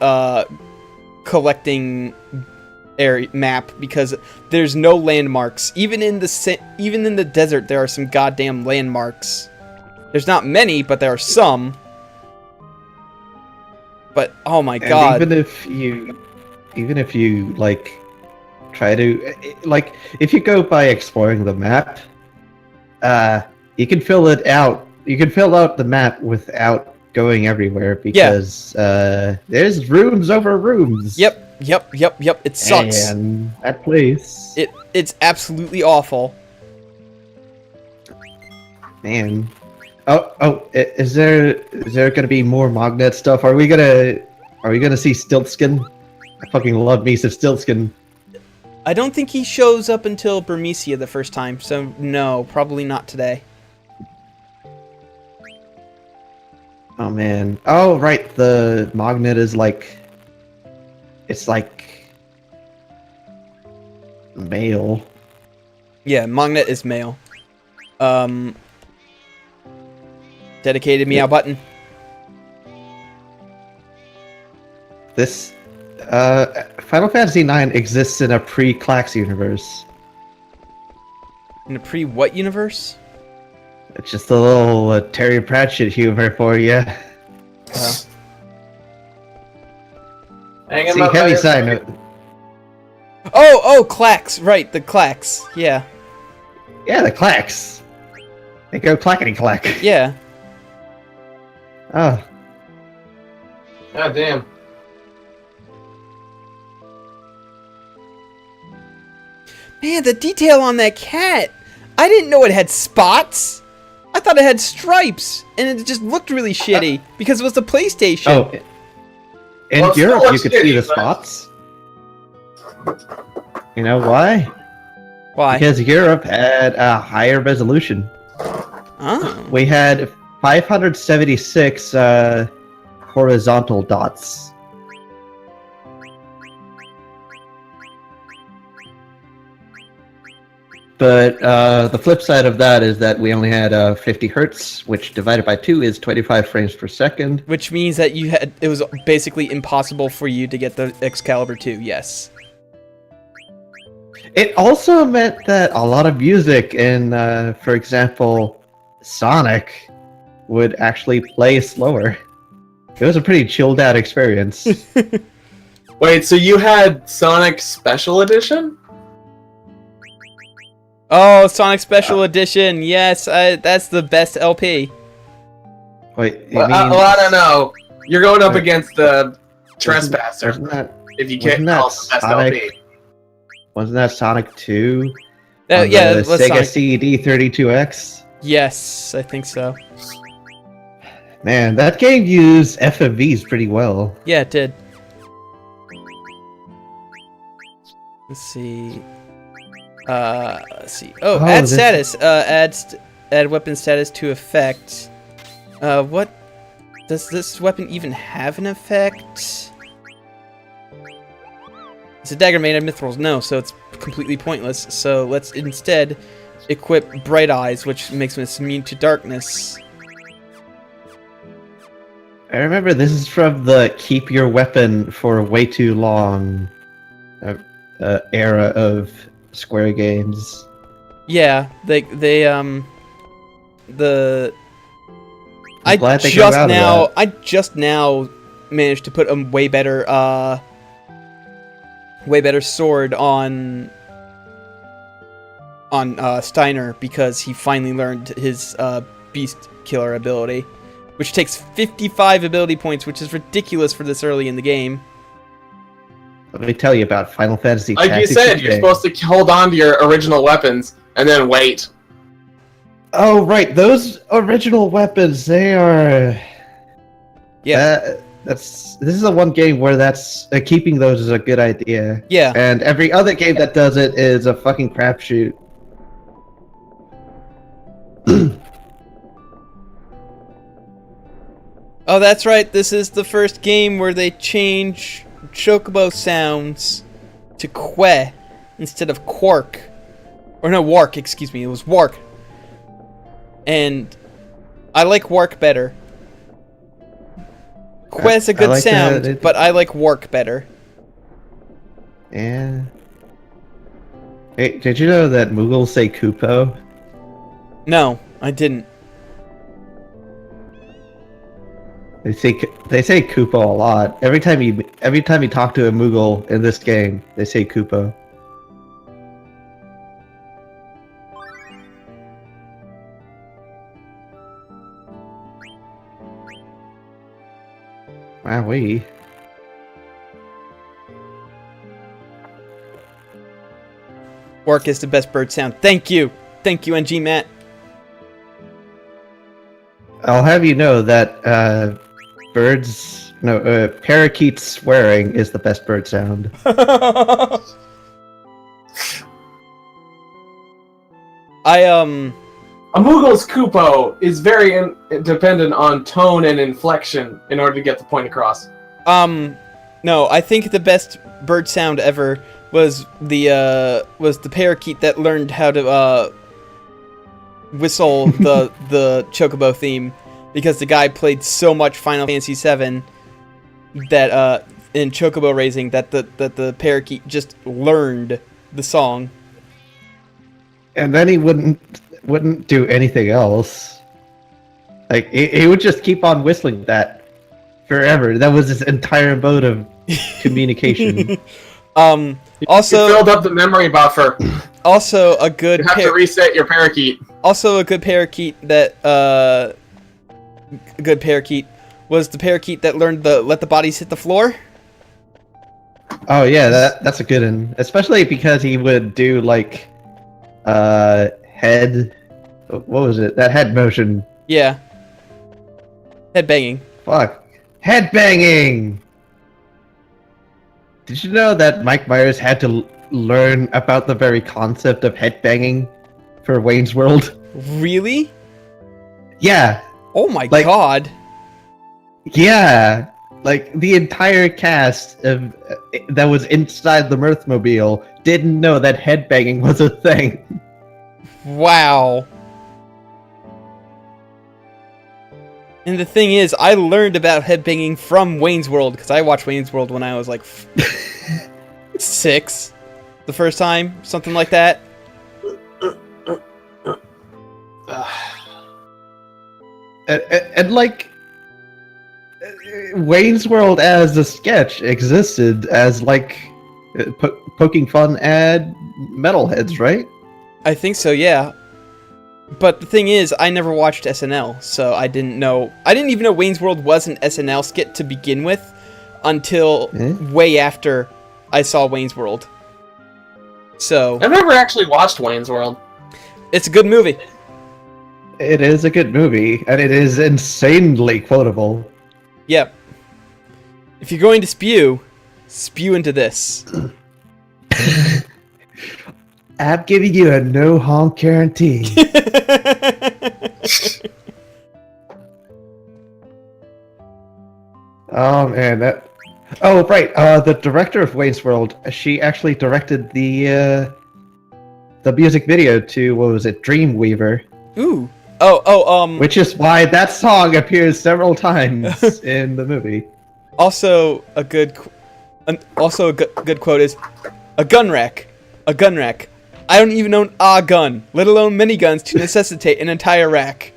collecting area map because there's no landmarks. Even in the desert there are some goddamn landmarks. There's not many, but there are some. But oh my god. Even if you like try to like if you go by exploring the map, you can fill it out. You can fill out the map without going everywhere because there's rooms over rooms. Yep. It sucks. And that place. It's absolutely awful. Man. Oh, is there gonna be more Mognet stuff? Are we gonna see Stiltskin? I fucking love me some Stiltskin. I don't think he shows up until Burmecia the first time, so no, probably not today. Oh man. Oh right, the Mognet is like it's like male. Yeah, Mognet is male. Dedicated meow button. This Final Fantasy IX exists in a pre-Clax universe. In a pre-what universe? It's just a little Terry Pratchett humor for you. Hang him See, up heavy by side your- note. Oh, Clax, right, the Clax, yeah. Yeah, the clacks. They go clackety clack. Yeah. Oh, God damn. Man, the detail on that cat! I didn't know it had spots! I thought it had stripes, and it just looked really shitty, because it was the PlayStation. oh. In Well, it still Europe, you looks could see shitty, the but- spots. You know why? Why? Because Europe had a higher resolution. Oh. We had 576 horizontal dots. But the flip side of that is that we only had 50 hertz, which divided by 2 is 25 frames per second. Which means that it was basically impossible for you to get the Excalibur 2, yes. It also meant that a lot of music in, for example, Sonic would actually play slower. It was a pretty chilled out experience. Wait, so you had Sonic Special Edition? Oh, Sonic Special Edition, yes, that's the best LP. Wait, you Well, mean, I don't know. You're going up Wait. against the Trespasser. wasn't that If you can't wasn't that call it the best Sonic? LP. Wasn't that Sonic 2? Yeah, the it was Sega Sonic. CD32X. Yes, I think so. Man, that game used FMVs pretty well. Yeah, it did. Let's see. Let's see. Oh, Oh, add this- status. Add weapon status to effect. What? Does this weapon even have an effect? It's a dagger made of mithrils. No, so it's completely pointless. So let's instead equip Bright Eyes, which makes us immune to darkness. I remember this is from the keep your weapon for way too long era of Square games. Yeah, the I'm glad they got out of that. I just now managed to put a way better sword on Steiner because he finally learned his beast killer ability, which takes 55 ability points, which is ridiculous for this early in the game. Let me tell you about Final Fantasy Like you Tactics said, you're Advance. supposed to hold on to your original weapons and then wait. Oh, right, those original weapons, they are... Yeah, this is the one game where that's keeping those is a good idea. yeah. And every other game that does it is a fucking crapshoot. Oh, that's right. This is the first game where they change Chocobo sounds to que instead of quark. Or no, wark, excuse me. It was wark. And I like wark better. Que's a good like sound, that. but I like wark better. Yeah. Hey, did you know that Mughals say Kupo? No, I didn't. They say Kupo a lot. Every time you talk to a Mughal in this game, they say Kupo. Wowee. Wark is the best bird sound. Thank you. Thank you, NG Matt. I'll have you know that parakeets swearing is the best bird sound. A Moogle's Kupo is very dependent on tone and inflection in order to get the point across. No, I think the best bird sound ever was the parakeet that learned how to whistle the Chocobo theme, because the guy played so much Final Fantasy VII that in Chocobo Racing that the parakeet just learned the song. And then he wouldn't do anything else. Like he would just keep on whistling that forever. That was his entire mode of communication. You Also, filled up the memory buffer. Also a good You have to reset your parakeet. Also a good parakeet that good parakeet was the parakeet that learned the let the bodies hit the floor. Oh yeah, that's a good one. Especially because he would do like head what was it? That head motion. Yeah. Head banging. Fuck. Head banging! Did you know that Mike Myers had to learn about the very concept of head banging for Wayne's World? Really? Yeah. Oh my Like- god. Yeah. Like the entire cast of that was inside the Mirthmobile didn't know that head banging was a thing. Wow. And the thing is, I learned about headbanging from Wayne's World, because I watched Wayne's World when I was like 6, the first time, something like that. And like Wayne's World as a sketch existed as like poking fun at metalheads, right? I think so, yeah. But the thing is, I never watched SNL, so I didn't even know Wayne's World was an SNL skit to begin with, until way after I saw Wayne's World. So, I've never actually watched Wayne's World. it's a good movie. It is a good movie, and it is insanely quotable. Yep. If you're going to spew into this. I'm giving you a no honk guarantee. Oh man, that. Oh right, the director of Wayne's World, she actually directed the music video to what was it, Dreamweaver, Ooh. which is why that song appears several times in the movie. Also a good quote is, a gun rack. A gun rack. I don't even own a gun, let alone many guns to necessitate an entire rack.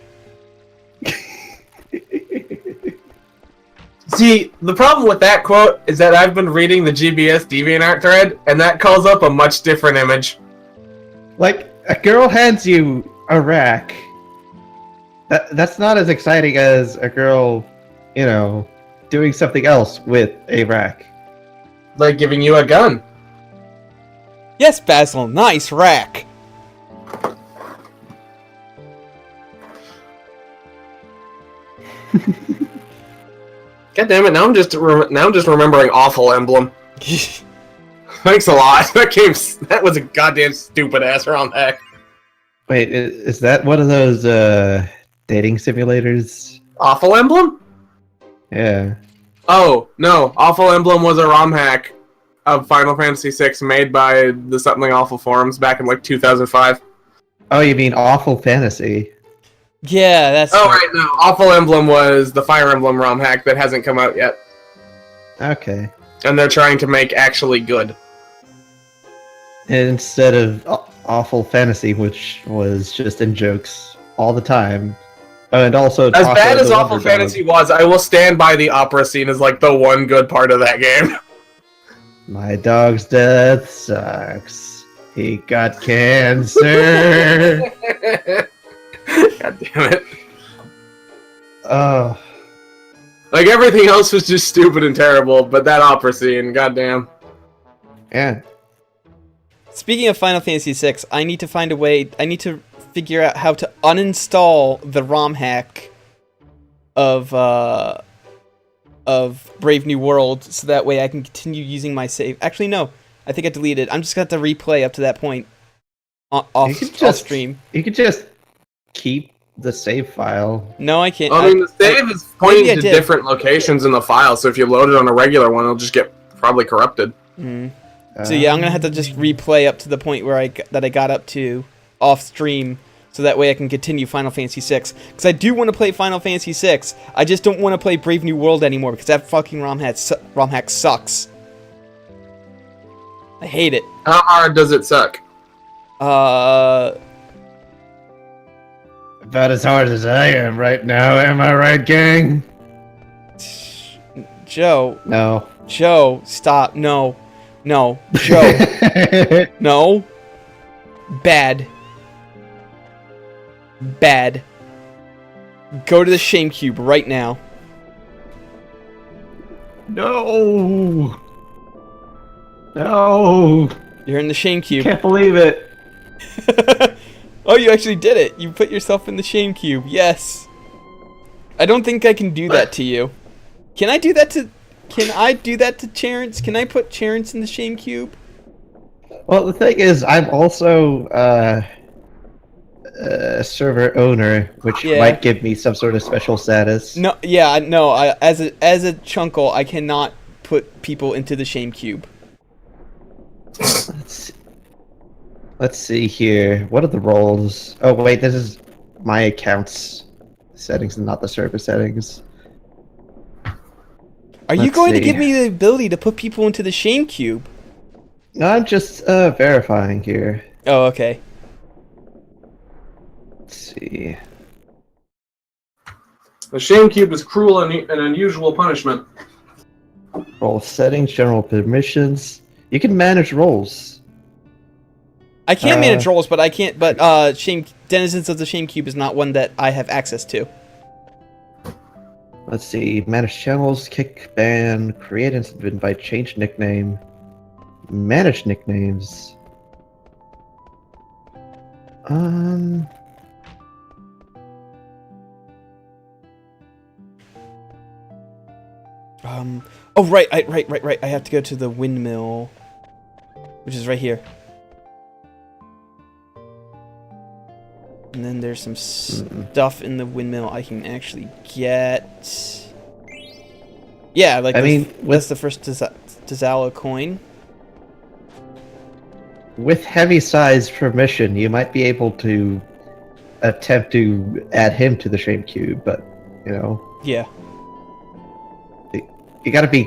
See, the problem with that quote is that I've been reading the GBS DeviantArt thread, and that calls up a much different image. Like, a girl hands you a rack. That's not as exciting as a girl, doing something else with a rack. Like giving you a gun. Yes, Basil, nice rack. God damn it! Now I'm just remembering Awful Emblem. Thanks a lot. That was a goddamn stupid ass ROM hack. Wait, is that one of those dating simulators? Awful Emblem? Yeah. Oh no! Awful Emblem was a ROM hack of Final Fantasy VI made by the Something Awful forums back in like 2005. Oh, you mean Awful Fantasy? Yeah, that's. Oh right, no. Awful Emblem was the Fire Emblem ROM hack that hasn't come out yet, Okay. and they're trying to make actually good. Instead of Awful Fantasy, which was just in jokes all the time. Oh, and also As Taco bad as the Awful Wonder Dog. Fantasy was, I will stand by the opera scene as like the one good part of that game. My dog's death sucks. He got cancer. God damn it. Oh. Like everything else was just stupid and terrible, but that opera scene, goddamn. Yeah. Speaking of Final Fantasy VI, I need to find a way. I need to figure out how to uninstall the ROM hack of Brave New World, so that way I can continue using my save. Actually, no. I think I deleted it. I'm just gonna have to replay up to that point off stream. You could just keep the save file. No, I can't. I mean, the save is pointing maybe I to did. different locations in the file, so if you load it on a regular one, it'll just get probably corrupted. So yeah, I'm gonna have to just replay up to the point where I got up to off stream, so that way I can continue Final Fantasy VI. Because I do want to play Final Fantasy VI. I just don't want to play Brave New World anymore because that fucking ROM hack sucks. I hate it. How hard does it suck? About as hard as I am right now, am I right, gang? Joe, stop. No, Joe, no. Bad. Bad. Go to the Shame Cube right now. No. No. You're in the Shame Cube. Can't believe it. Oh, you actually did it. You put yourself in the Shame Cube. Yes. I don't think I can do that to you. Can I do that to Charence? Can I put Charence in the Shame Cube? Well, the thing is, I'm also a server owner, which Yeah. might give me some sort of special status. No, yeah, no. As a chunkle, I cannot put people into the Shame Cube. Let's see here. What are the roles? Oh wait, this is my account's settings and not the server settings. Are you Let's going to see. give me the ability to put people into the Shame Cube? No, I'm just verifying here. Oh, okay. Let's see. The Shame Cube is cruel and an unusual punishment. Role settings, general permissions. You can manage roles. I can manage roles, but I can't. But Denizens of the Shame Cube is not one that I have access to. Let's see. Manage channels, kick, ban, create and invite, change nickname, manage nicknames. Oh, right. I have to go to the windmill, which is right here. And then there's some stuff in the windmill I can actually get. Yeah, like I mean, that's the first Tazala coin. With heavy size permission, you might be able to attempt to add him to the Shame Cube, but you know, Yeah. you gotta be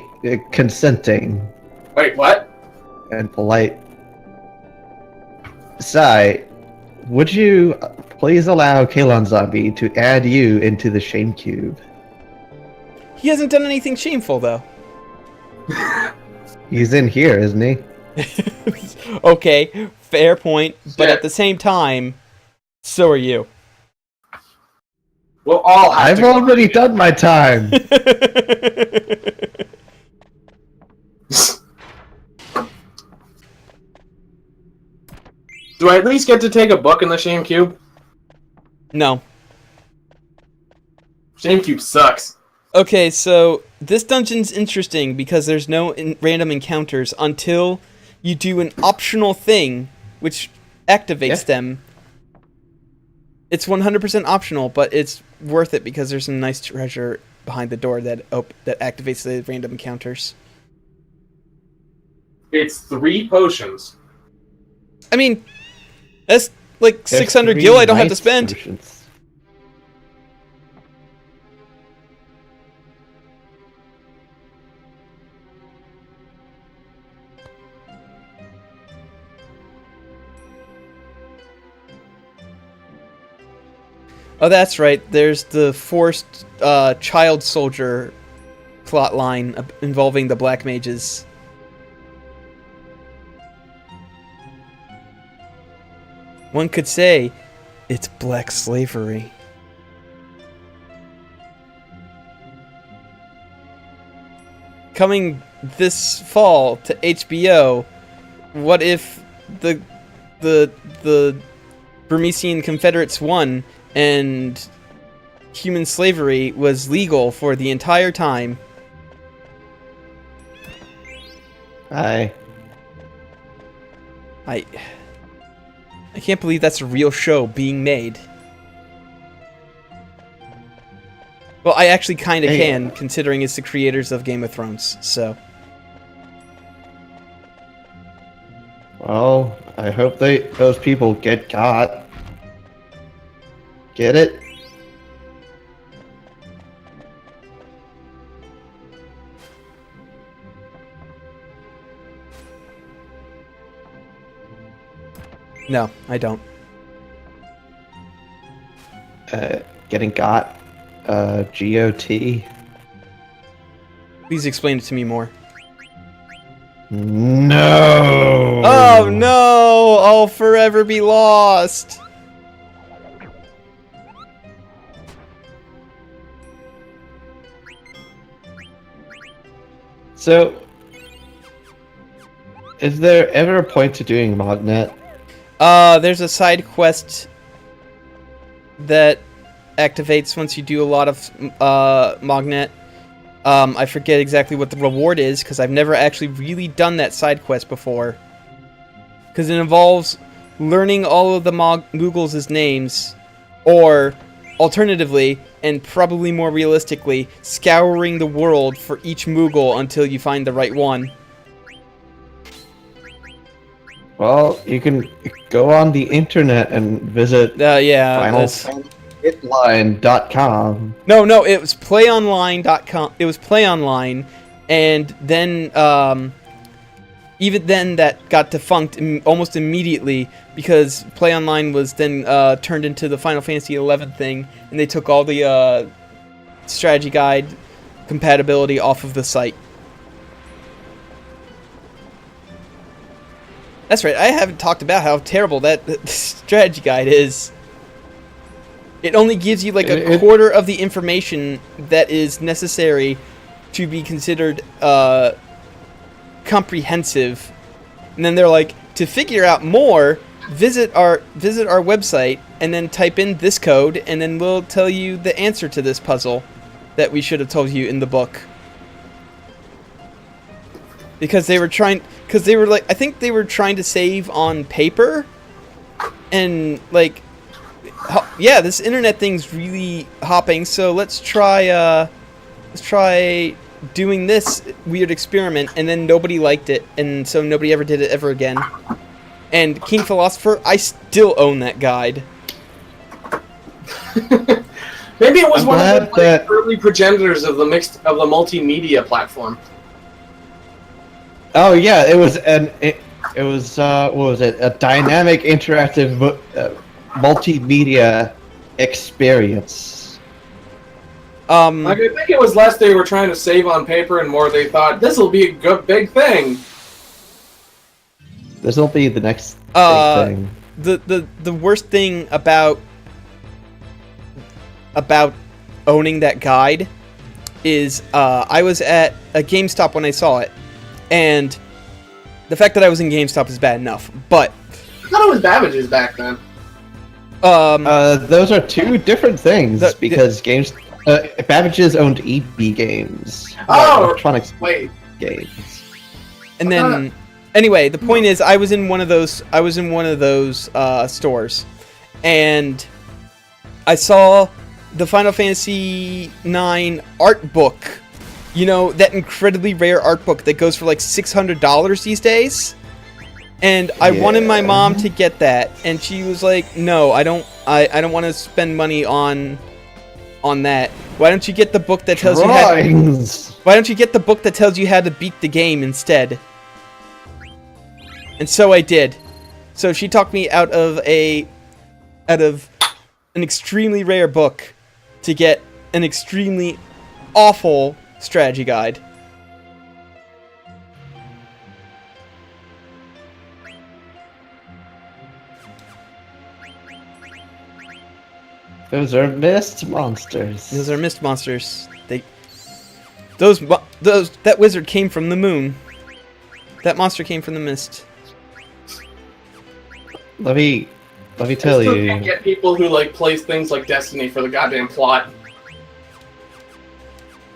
consenting Wait, what? and polite. Sai, would you please allow Kalon Zombie to add you into the Shame Cube? He hasn't done anything shameful, though. He's in here, isn't he? Okay, fair point. But Yeah. at the same time, so are you. We'll all have I've to. already done my time. Do I at least get to take a book in the Shame Cube? No. Shame Cube sucks. Okay, so this dungeon's interesting because there's no random encounters until you do an optional thing, which activates them. It's 100% optional, but it's worth it because there's some nice treasure behind the door that activates the random encounters. It's 3 potions. I mean, that's like There's 600 three gil I don't have to nice spend. potions. Oh, that's right. There's the forced child soldier plot line involving the black mages. One could say it's black slavery. Coming this fall to HBO, what if the Burmesian Confederates won and human slavery was legal for the entire time? I can't believe that's a real show being made. Well, I actually kind of can, considering it's the creators of Game of Thrones, so... Well, I hope those people get caught. Get it? No, I don't. Getting got. GOT. Please explain it to me more. No. Oh no! I'll forever be lost. So, is there ever a point to doing Mognet? There's a side quest that activates once you do a lot of Mognet. I forget exactly what the reward is because I've never actually really done that side quest before. Because it involves learning all of the Moogles' names, or alternatively, and probably more realistically, scouring the world for each Moogle until you find the right one. Well, you can go on the internet and visit Yeah. that's- FinalFantasyHitline.com. No, it was playonline.com. It was playonline, and then even then that got defunct almost immediately because playonline was then turned into the Final Fantasy XI thing, and they took all the strategy guide compatibility off of the site. That's right. I haven't talked about how terrible that strategy guide is. It only gives you like a quarter of the information that is necessary to be considered comprehensive. And then they're like, to figure out more, visit our website and then type in this code, and then we'll tell you the answer to this puzzle that we should have told you in the book. Because they were like, I think they were trying to save on paper, and like, yeah, this internet thing's really hopping, so let's try doing this weird experiment, and then nobody liked it, and so nobody ever did it ever again. And King Philosopher, I still own that guide. Maybe it was I'm one of the glad that- early progenitors of the multimedia platform. Oh yeah, it was what was it? A dynamic interactive multimedia experience. Like, I think it was less they were trying to save on paper and more they thought, this will be a good big thing. This will be the next big thing. The worst thing about owning that guide is I was at a GameStop when I saw it, and the fact that I was in GameStop is bad enough, but I thought it was Babbage's back then. Those are two different things because Babbage's owned EB Games. Oh, Electronics wait. games. And then, anyway, the point is, I was in one of those stores, and I saw the Final Fantasy IX art book. You know, that incredibly rare art book that goes for like $600 these days. And I wanted my mom to get that, and she was like, "No, I don't want to spend money on that. Why don't you get the book that tells Why don't you get the book that tells you how to beat the game instead?" And so I did. So she talked me out of an extremely rare book to get an extremely awful strategy guide. Those are mist monsters. Those are mist monsters. That wizard came from the moon. That monster came from the mist. Let me tell I still you. can't get people who like plays things like Destiny for the goddamn plot.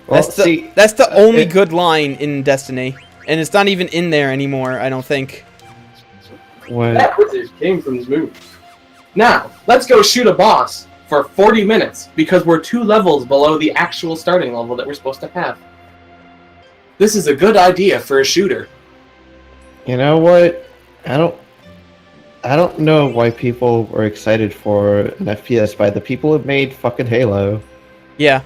Well, That's the only good line in Destiny, and it's not even in there anymore, I don't think. when That wizard came from the moon. Now, let's go shoot a boss for 40 minutes because we're 2 levels below the actual starting level that we're supposed to have. This is a good idea for a shooter. you know what? I don't know why people were excited for an FPS by the people who made fucking Halo. Yeah.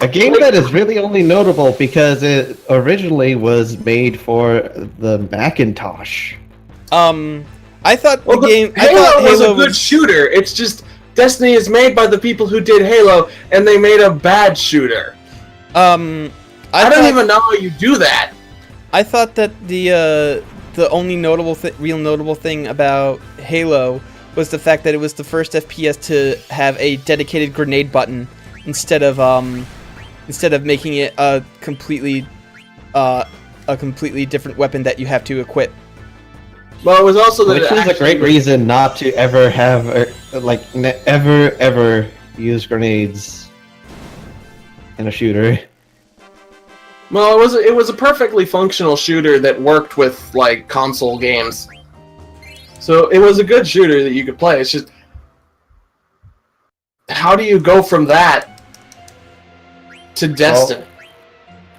A game that is really only notable because it originally was made for the Macintosh. I thought Halo was a good shooter. It's just Destiny is made by the people who did Halo, and they made a bad shooter. I don't even know how you do that. I thought that the only real notable thing about Halo was the fact that it was the first FPS to have a dedicated grenade button instead of making it a completely different weapon that you have to equip. Well, it was also that Which is a great reason not to ever have, ever use grenades in a shooter. Well, it was a perfectly functional shooter that worked with like console games. So it was a good shooter that you could play. It's just, how do you go from that to Destiny?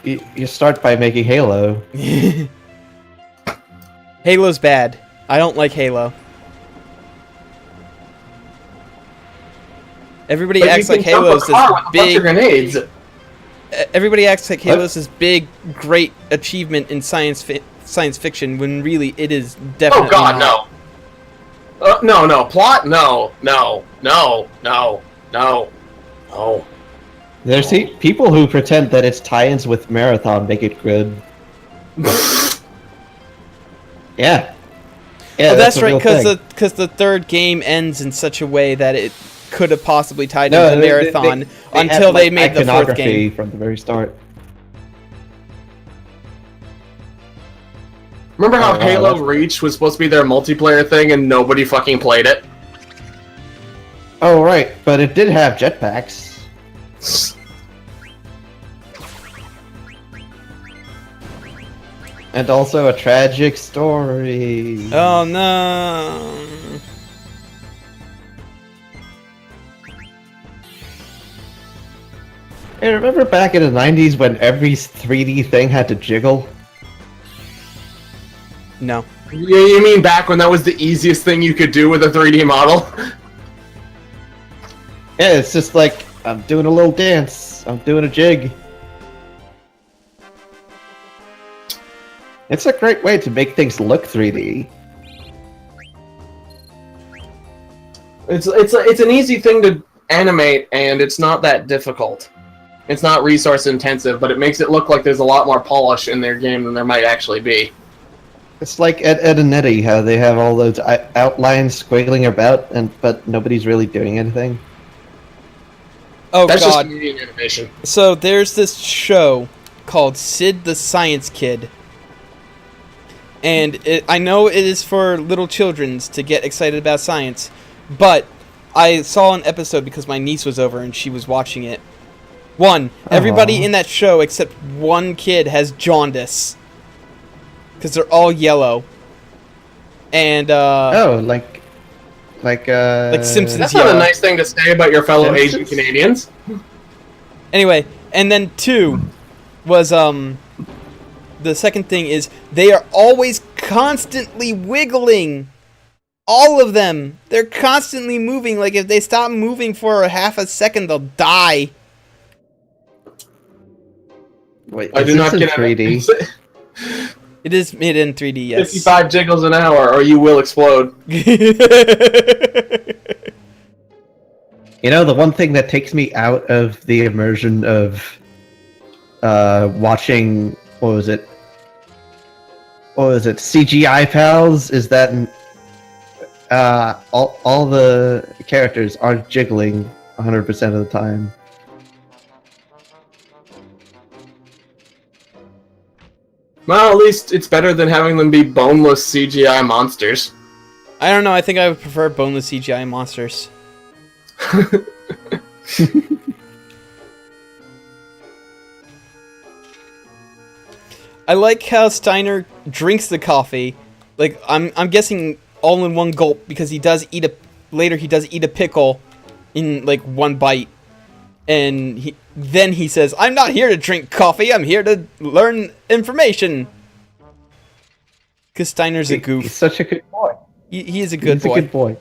Well, you start by making Halo. Halo's bad. I don't like Halo. Everybody But acts you like can jump a Halo's car this with a bunch of big. grenades. Everybody acts like Halo's this big, great achievement in science fiction when really it is definitely Oh God, not. no. No. Plot? No. There's people who pretend that it's tie-ins with Marathon make it good. Yeah. Yeah, Oh, that's a right, real thing. because the third game ends in such a way that it could have possibly tied No, into Marathon they until had, they like, made the fourth iconography game. from the very start. Remember how Oh, wow, Halo that's- Reach was supposed to be their multiplayer thing and nobody fucking played it? Oh, right, but it did have jetpacks. And also a tragic story. Oh no! Hey, remember back in the 90s when every 3D thing had to jiggle? No. You mean back when that was the easiest thing you could do with a 3D model? Yeah, it's just like, I'm doing a little dance. I'm doing a jig. It's a great way to make things look 3D. It's an easy thing to animate, and it's not that difficult. It's not resource intensive, but it makes it look like there's a lot more polish in their game than there might actually be. It's like Ed and Eddie, how they have all those outlines squiggling about, but nobody's really doing anything. Oh That's god. just medium animation. So there's this show called Sid the Science Kid. And I know it is for little childrens to get excited about science, but I saw an episode because my niece was over and she was watching it. Everybody in that show except one kid has jaundice. Because they're all yellow. And, Oh, like Simpsons. That's not a yellow. nice thing to say about your fellow Simpsons? Asian Canadians. Anyway, and then 2 was, the second thing is they are always constantly wiggling. All of them. They're constantly moving. Like, if they stop moving for a half a second, they'll die. Wait, I is do not this in get 3D. It is made in 3D, yes. 55 jiggles an hour, or you will explode. You know, the one thing that takes me out of the immersion of watching, what was it, CGI Pals, is that all the characters aren't jiggling 100% of the time. Well, at least it's better than having them be boneless CGI monsters. I don't know, I think I would prefer boneless CGI monsters. I like how Steiner drinks the coffee. Like, I'm guessing all in one gulp because he does eat a pickle in like one bite. And then he says, "I'm not here to drink coffee, I'm here to learn information." Because Steiner's a goof. He's such a good boy. He is a good He's boy. a good boy.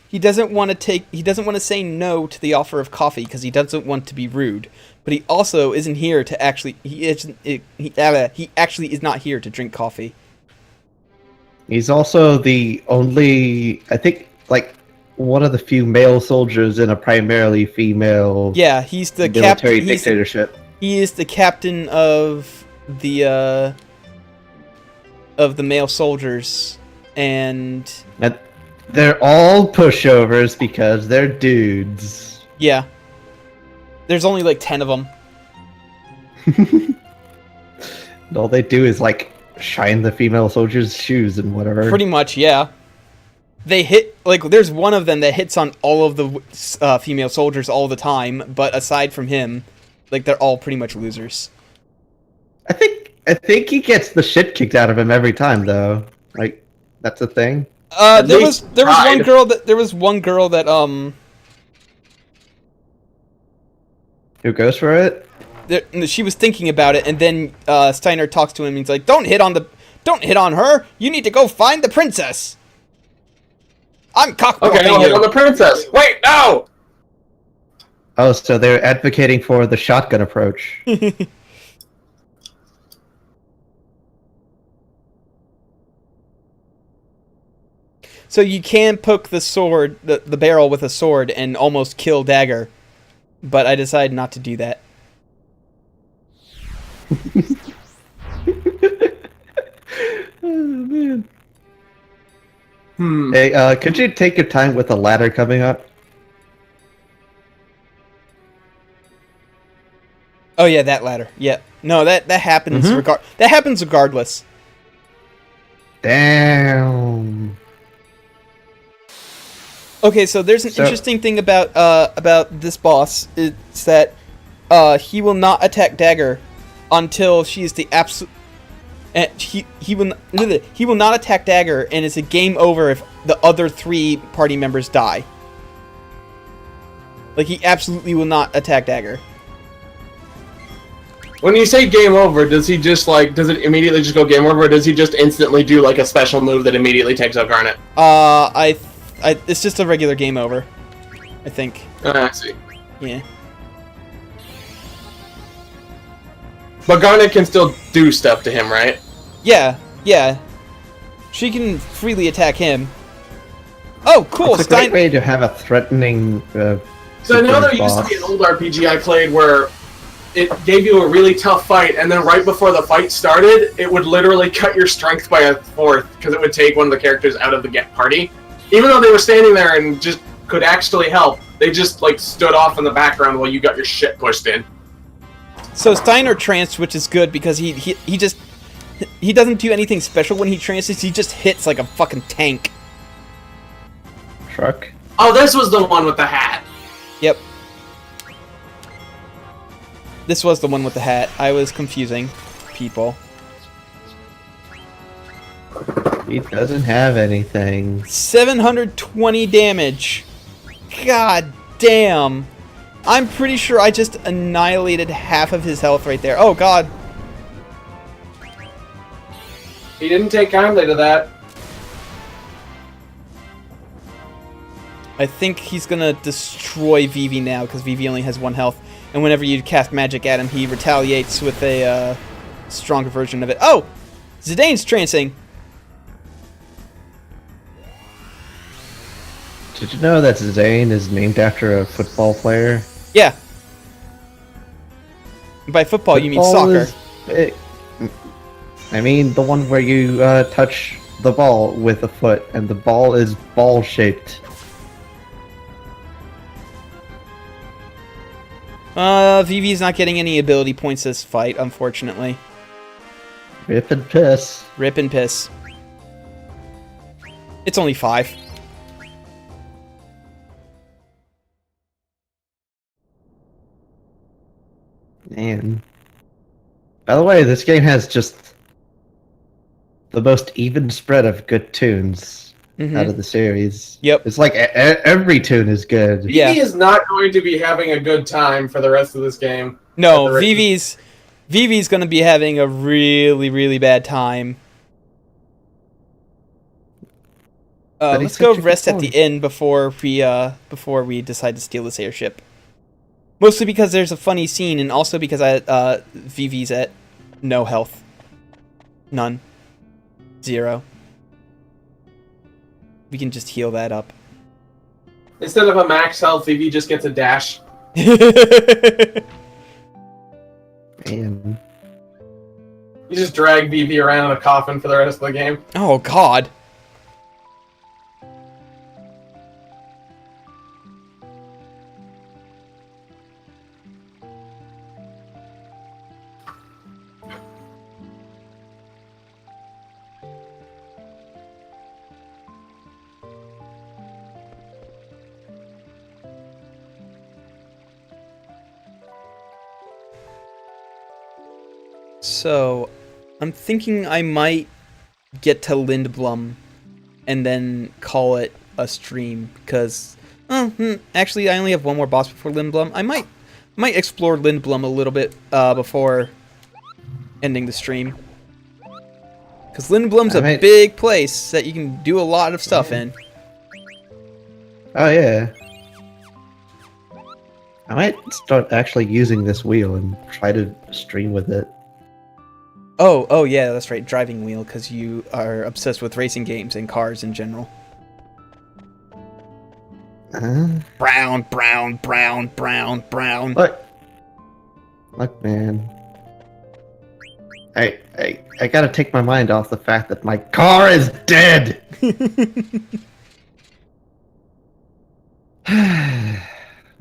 He doesn't want to say no to the offer of coffee because he doesn't want to be rude. But he also isn't here to actually he actually is not here to drink coffee. He's also the only, I think, like, one of the few male soldiers in a primarily female Yeah, he's the military captain. dictatorship. He is the captain of the male soldiers, and And they're all pushovers because they're dudes. yeah, there's only like 10 of them. And all they do is like shine the female soldiers' shoes and whatever. Pretty much, yeah. They hit, like, there's one of them that hits on all of the female soldiers all the time, but aside from him, like, they're all pretty much losers. I think he gets the shit kicked out of him every time, though. Like, that's a thing. At There least was tried. one girl that Who goes for it? she was thinking about it, and then Steiner talks to him and he's like, don't hit on her, you need to go find the princess. I'm cockblocking Okay, I'll hit on you. the princess. Wait, no! Oh, so they're advocating for the shotgun approach. So you can poke the sword, the barrel with a sword and almost kill Dagger, but I decided not to do that. Oh, man. Hmm. Hey, could you take your time with the ladder coming up? Oh yeah, that ladder. Yeah. No, that happens that happens regardless. Damn. Okay, so there's an So- interesting thing about this boss. It's that he will not attack Dagger until she is the absolute. He will not attack Dagger, and it's a game over if the other 3 party members die. Like, he absolutely will not attack Dagger. When you say game over, does he just like, does it immediately just go game over, or does he just instantly do like a special move that immediately takes out Garnet? It's just a regular game over, I think. I see. Yeah. But Garnet can still do stuff to him, right? Yeah. She can freely attack him. Oh, cool. It's a great way to have a threatening. So I know there boss. used to be an old RPG I played where it gave you a really tough fight, and then right before the fight started, it would literally cut your strength by a fourth, because it would take one of the characters out of the party. Even though they were standing there and just could actually help, they just like stood off in the background while you got your shit pushed in. So Steiner tranced, which is good because he doesn't do anything special when he trances. He just hits like a fucking tank. Truck. Oh, this was the one with the hat. Yep. This was the one with the hat. I was confusing people. He doesn't have anything. 720 damage. God damn. I'm pretty sure I just annihilated half of his health right there. Oh god. He didn't take kindly to that. I think he's gonna destroy Vivi now because Vivi only has 1 health. And whenever you cast magic at him, he retaliates with a stronger version of it. Oh! Zidane's trancing. Did you know that Zane is named after a football player? Yeah. By football, you mean Football soccer. is big. I mean the one where you touch the ball with a foot, and the ball is ball-shaped. Vivi's not getting any ability points this fight, unfortunately. Rip and piss. Rip and piss. It's only 5. Man. By the way, this game has just the most even spread of good tunes out of the series. Yep. It's like every tune is good. Yeah. He is not going to be having a good time for the rest of this game. No, At the rate- Vivi's gonna be having a really, really bad time. But Let's he's go such a rest good at the boy. inn before we decide to steal this airship. Mostly because there's a funny scene, and also because Vivi's at no health. None. 0. We can just heal that up. Instead of a max health, Vivi just gets a dash. Man. You just drag BB around in a coffin for the rest of the game. Oh God. So, I'm thinking I might get to Lindblum and then call it a stream because, actually, I only have one more boss before Lindblum. I might explore Lindblum a little bit before ending the stream because Lindblum's a big place that you can do a lot of stuff in. Oh yeah. I might start actually using this wheel and try to stream with it. Oh yeah, that's right, driving wheel, because you are obsessed with racing games and cars in general. Brown. Look, man. I gotta take my mind off the fact that my car is dead!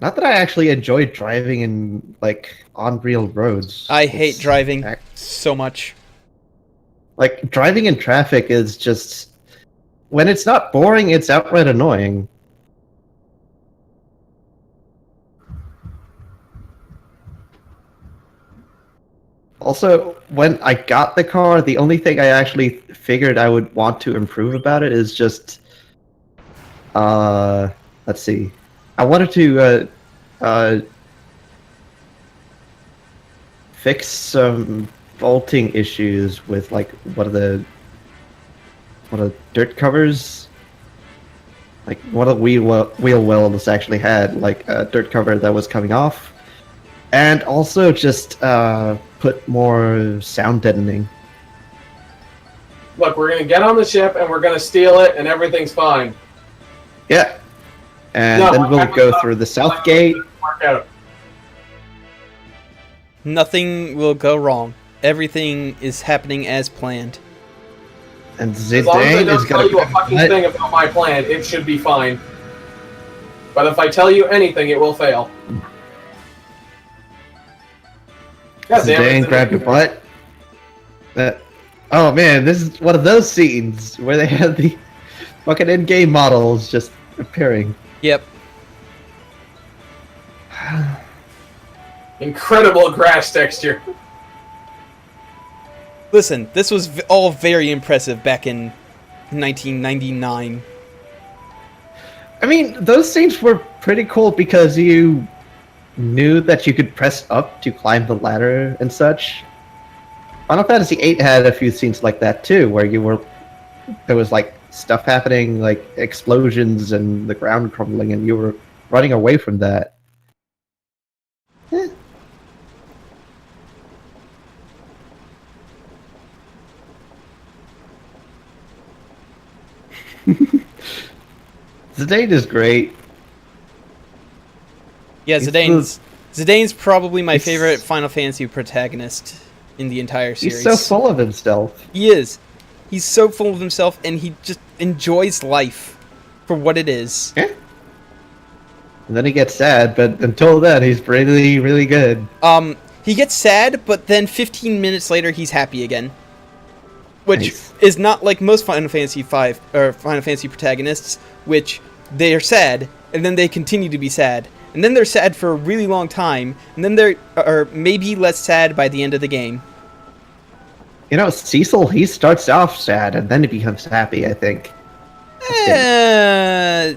Not that I actually enjoy driving in, like, on real roads. I hate driving so much. Like, driving in traffic is just... When it's not boring, it's outright annoying. Also, when I got the car, the only thing I actually figured I would want to improve about it is just... let's see. I wanted to, fix some bolting issues with, like, one of the dirt covers. Like, one of the wheel wells actually had, like, a dirt cover that was coming off. And also just, put more sound deadening. Look, we're gonna get on the ship and we're gonna steal it and everything's fine. Yeah. And then we'll go through the south gate. Work out. Nothing will go wrong. Everything is happening as planned. And As long as I Zidane don't is tell gonna you a fucking thing about my plan, it should be fine. But if I tell you anything, it will fail. God damn it, Zidane grabbed your butt. Oh man, this is one of those scenes where they have the fucking in-game models just appearing. Yep. Incredible grass texture. Listen, this was all very impressive back in 1999. I mean, those scenes were pretty cool because you knew that you could press up to climb the ladder and such. Final Fantasy VIII had a few scenes like that too, where there was like stuff happening, like explosions and the ground crumbling, and you were running away from that. Zidane is great. Yeah, Zidane's probably my favorite Final Fantasy protagonist in the entire series. He's so full of himself. He is. He's so full of himself, and he just enjoys life for what it is. Yeah. And then he gets sad, but until then, he's really, really good. He gets sad, but then 15 minutes later, he's happy again. Which Nice. is not like most Final Fantasy V or Final Fantasy protagonists, which they are sad, and then they continue to be sad. And then they're sad for a really long time, and then they're maybe less sad by the end of the game. You know, Cecil, he starts off sad, and then he becomes happy, I think. A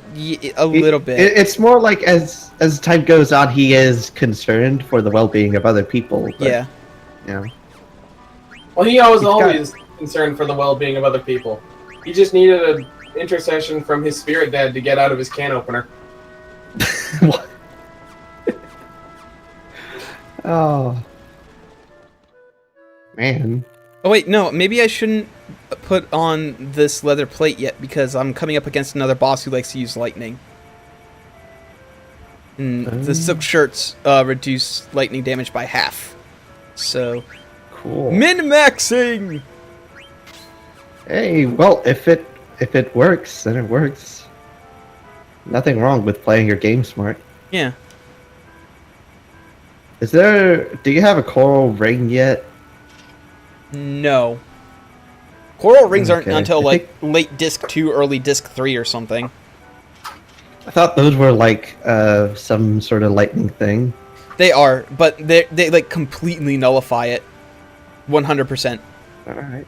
little bit. It's more like as time goes on, he is concerned for the well-being of other people. But, Yeah. You know. Well, he was always concerned for the well-being of other people. He just needed an intercession from his spirit dad to get out of his can opener. What? Oh. Man. Oh wait, no, maybe I shouldn't put on this leather plate yet because I'm coming up against another boss who likes to use lightning. And the silk shirts reduce lightning damage by half. So, Cool. min-maxing! Hey, well, if it works, then it works. Nothing wrong with playing your game smart. Yeah. Do you have a coral ring yet? No. Coral rings aren't Okay, until, I like, late Disc 2, early Disc 3 or something. I thought those were like some sort of lightning thing. They are, but they like, completely nullify it. 100%. Alright.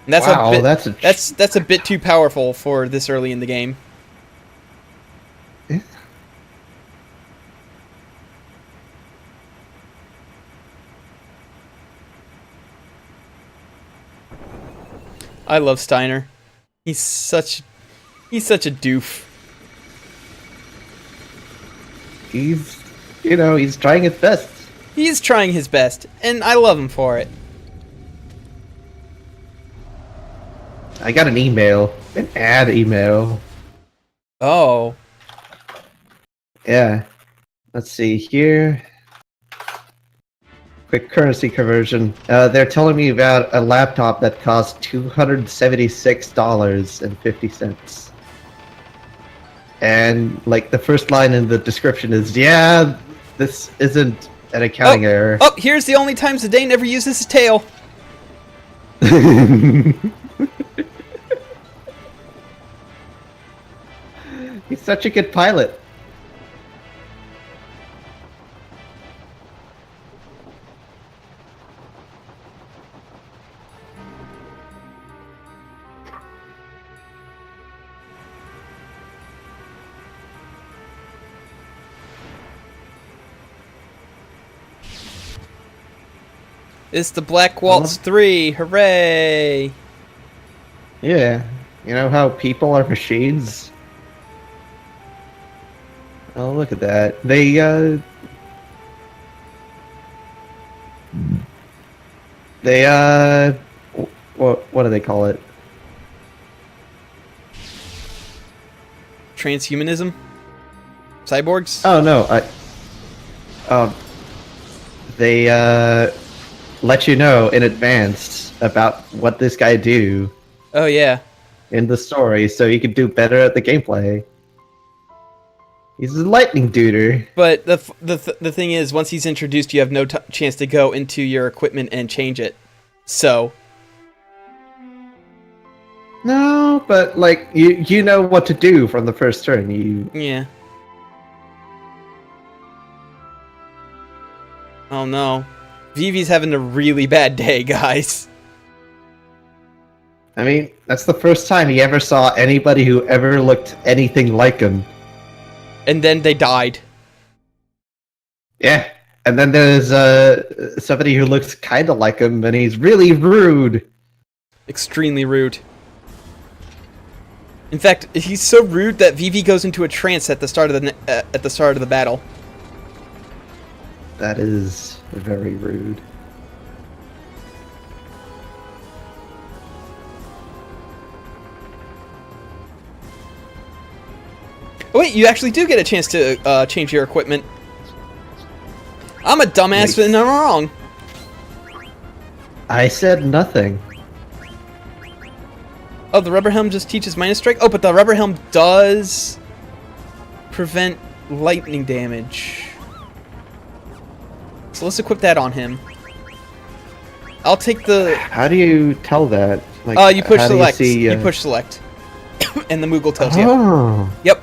And that's Wow, a bit, that's that's a bit too powerful for this early in the game. Yeah. I love Steiner. He's such a doof. he's trying his best. He's trying his best, and I love him for it. I got an email, an ad email. Oh. Yeah. Let's see here. Quick currency conversion. They're telling me about a laptop that costs $276.50. And like the first line in the description is, "Yeah, this isn't an accounting error." Oh, here's the only time Zidane ever uses his tail. He's such a good pilot. It's the Black Waltz 3. Hooray! Yeah. You know how people are machines? Oh, look at that. What do they call it? Transhumanism? Cyborgs? Oh no, they let you know in advance about what this guy do Oh, yeah. in the story, so you can do better at the gameplay. He's a lightning duder. But the thing is, once he's introduced, you have no chance to go into your equipment and change it. So, No, but like you know what to do from the first turn. yeah. Oh no. Vivi's having a really bad day, guys. I mean, that's the first time he ever saw anybody who ever looked anything like him. And then they died. Yeah, and then there's somebody who looks kind of like him, and he's really rude. Extremely rude. In fact, he's so rude that Vivi goes into a trance at the start of the battle. That is very rude. Oh wait, you actually do get a chance to change your equipment. I'm a dumbass Nice. and I'm wrong. I said nothing. Oh, the rubber helm just teaches minus strike? Oh, but the rubber helm does prevent lightning damage. So let's equip that on him. I'll take the... How do you tell that? Like, you push how do select. see, You push select. And the Moogle tells you. Oh, Yep.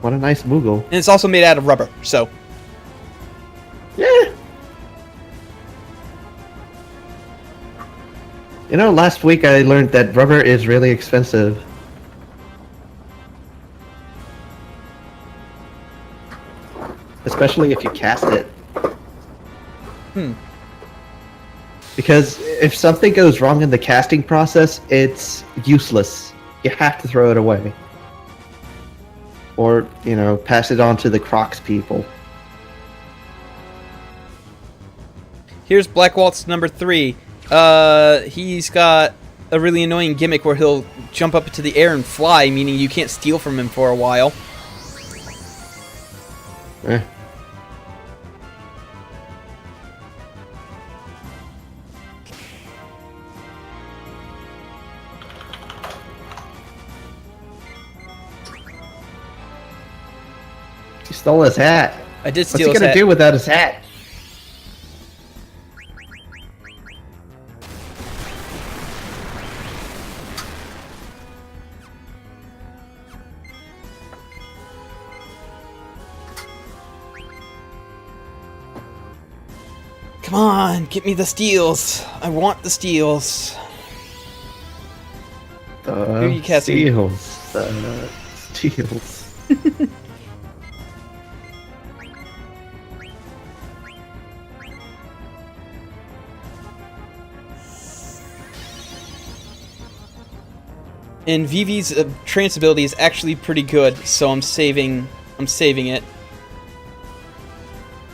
what a nice Moogle. And it's also made out of rubber, so... Yeah. You know, last week I learned that rubber is really expensive. Especially if you cast it. Hmm. Because if something goes wrong in the casting process, it's useless. You have to throw it away. Or, you know, pass it on to the Crocs people. Here's Black Waltz number 3. He's got a really annoying gimmick where he'll jump up into the air and fly, meaning you can't steal from him for a while. Eh. stole his hat. I did What's steal he his gonna hat. do without his hat? Come on, get me the steals. I want the steals. Who are you casting? Steals. The steals. And Vivi's trance ability is actually pretty good, so I'm saving it.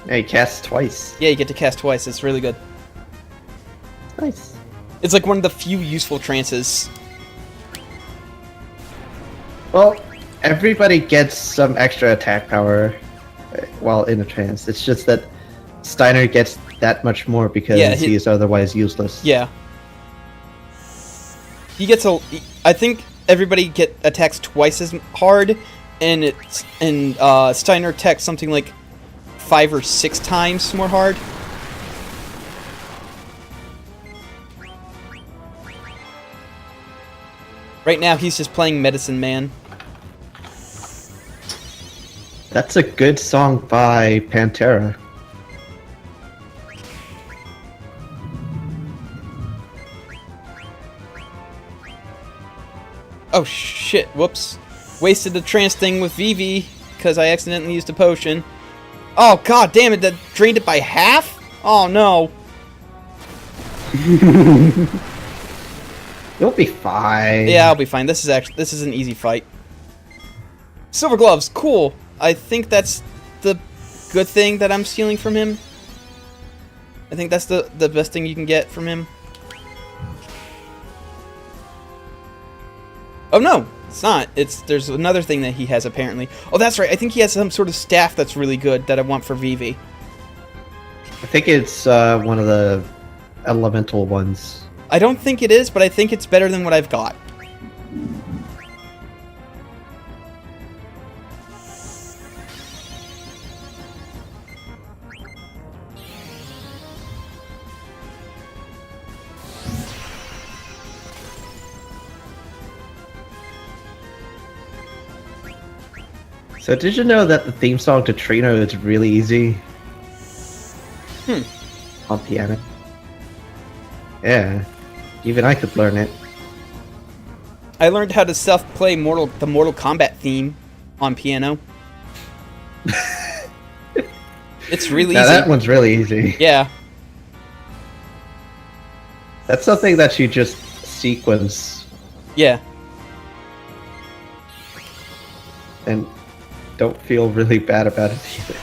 Yeah, he casts twice. Yeah, you get to cast twice. It's really good. Nice. It's like one of the few useful trances. Well, everybody gets some extra attack power while in a trance. It's just that Steiner gets that much more because Yeah, he is otherwise useless. Yeah. He gets I think everybody attacks twice as hard, and Steiner attacks something like 5 or 6 times more hard. Right now, he's just playing Medicine Man. That's a good song by Pantera. Oh shit, whoops. Wasted the trance thing with Vivi because I accidentally used a potion. Oh god damn it, that drained it by half? Oh no. You'll be fine. Yeah, I'll be fine. This is an easy fight. Silver gloves, cool. I think that's the good thing that I'm stealing from him. I think that's the best thing you can get from him. Oh no, it's not. There's another thing that he has apparently. Oh, that's right. I think he has some sort of staff that's really good that I want for Vivi. I think it's one of the elemental ones. I don't think it is, but I think it's better than what I've got. So did you know that the theme song to Trino is really easy? On piano. Yeah. Even I could learn it. I learned how to self-play the Mortal Kombat theme on piano. It's really Now easy. that one's really easy. Yeah. That's something that you just sequence Yeah. and don't feel really bad about it either.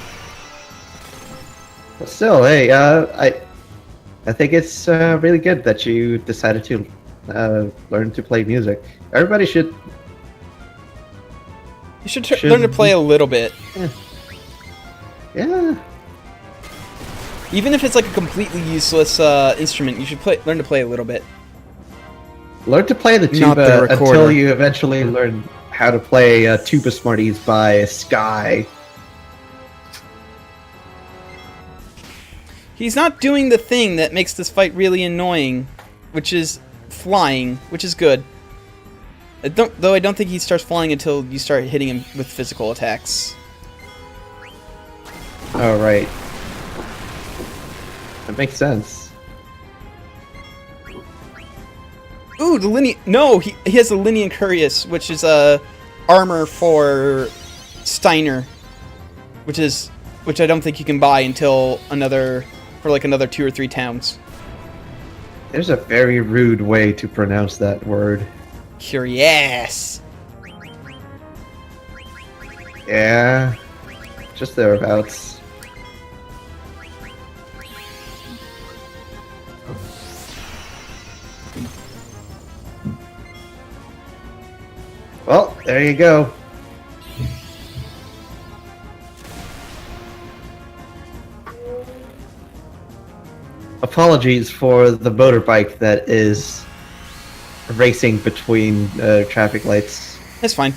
But still, hey, I think it's really good that you decided to learn to play music. Everybody should. You should learn to play a little bit. Yeah. Even if it's like a completely useless instrument, you should learn to play a little bit. Learn to play the Not the tuba recorder. until you eventually learn how to play Tuba Smarties by Sky. He's not doing the thing that makes this fight really annoying, which is flying, which is good. I don't think he starts flying until you start hitting him with physical attacks. Oh, right. That makes sense. Ooh, the Linear... No, he has the Linear Curious, which is armor for Steiner, which I don't think you can buy until another 2 or 3 towns. There's a very rude way to pronounce that word. Curious. Yeah. Just thereabouts. Well, there you go. Apologies for the motorbike that is racing between traffic lights. That's fine.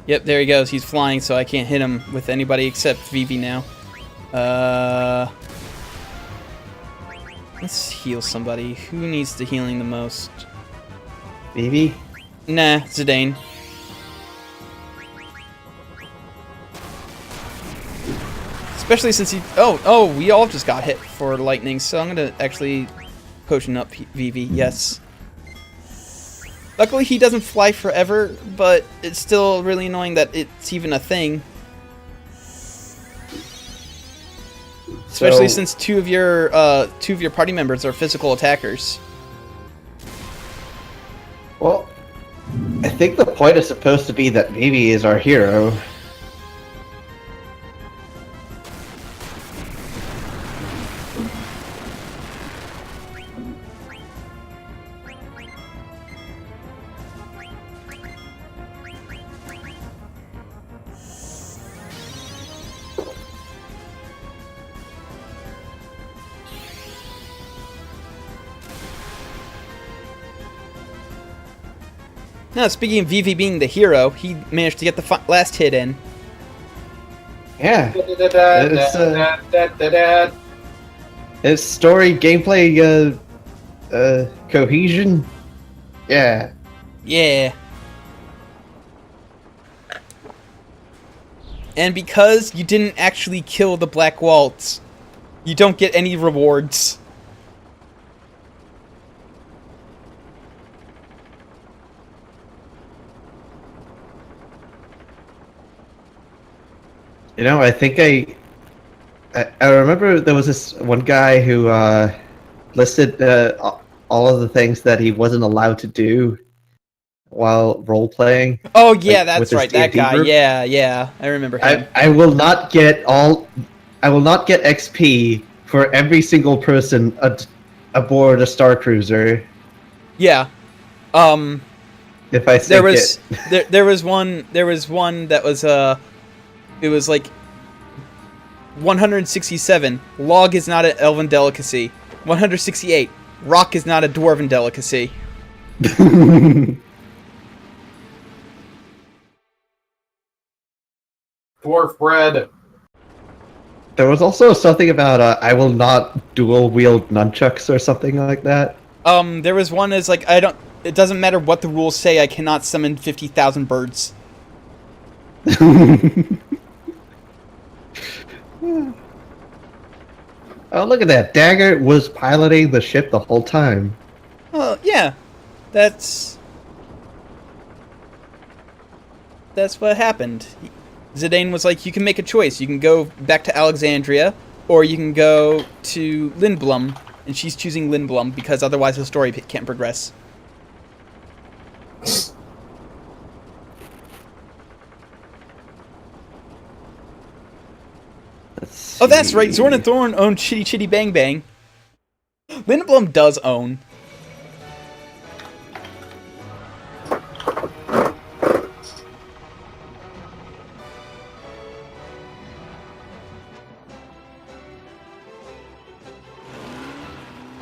Yep, there he goes. He's flying, so I can't hit him with anybody except Vivi now. Let's heal somebody. Who needs the healing the most? Maybe? Nah, Zidane. Especially since he... Oh, we all just got hit for lightning, so I'm gonna actually potion up Vivi, yes. Luckily, he doesn't fly forever, but it's still really annoying that it's even a thing. Especially since two of your party members are physical attackers. Well, I think the point is supposed to be that Vivi is our hero. Now, speaking of Vivi being the hero, he managed to get the last hit in. Yeah. It's story, gameplay, cohesion. Yeah. Yeah. And because you didn't actually kill the Black Waltz, you don't get any rewards. You know, I think I remember there was this one guy who listed all of the things that he wasn't allowed to do while role playing. Oh yeah, Like, that's with his right, that D&D guy. group. Yeah, I remember him. I will not get XP for every single person aboard a Star Cruiser Yeah. if I There sink was it. there was one that was it was like 167. Log is not an elven delicacy. 168. Rock is not a dwarven delicacy. Dwarf bread. There was also something about I will not dual wield nunchucks or something like that. There was one that's like it doesn't matter what the rules say, I cannot summon 50,000 birds. Oh, look at that. Dagger was piloting the ship the whole time. Well, yeah. That's what happened. Zidane was like, you can make a choice. You can go back to Alexandria, or you can go to Lindblum. And she's choosing Lindblum because otherwise the story can't progress. Oh, that's right. Zorn and Thorn own Chitty Chitty Bang Bang. Lindblum does own.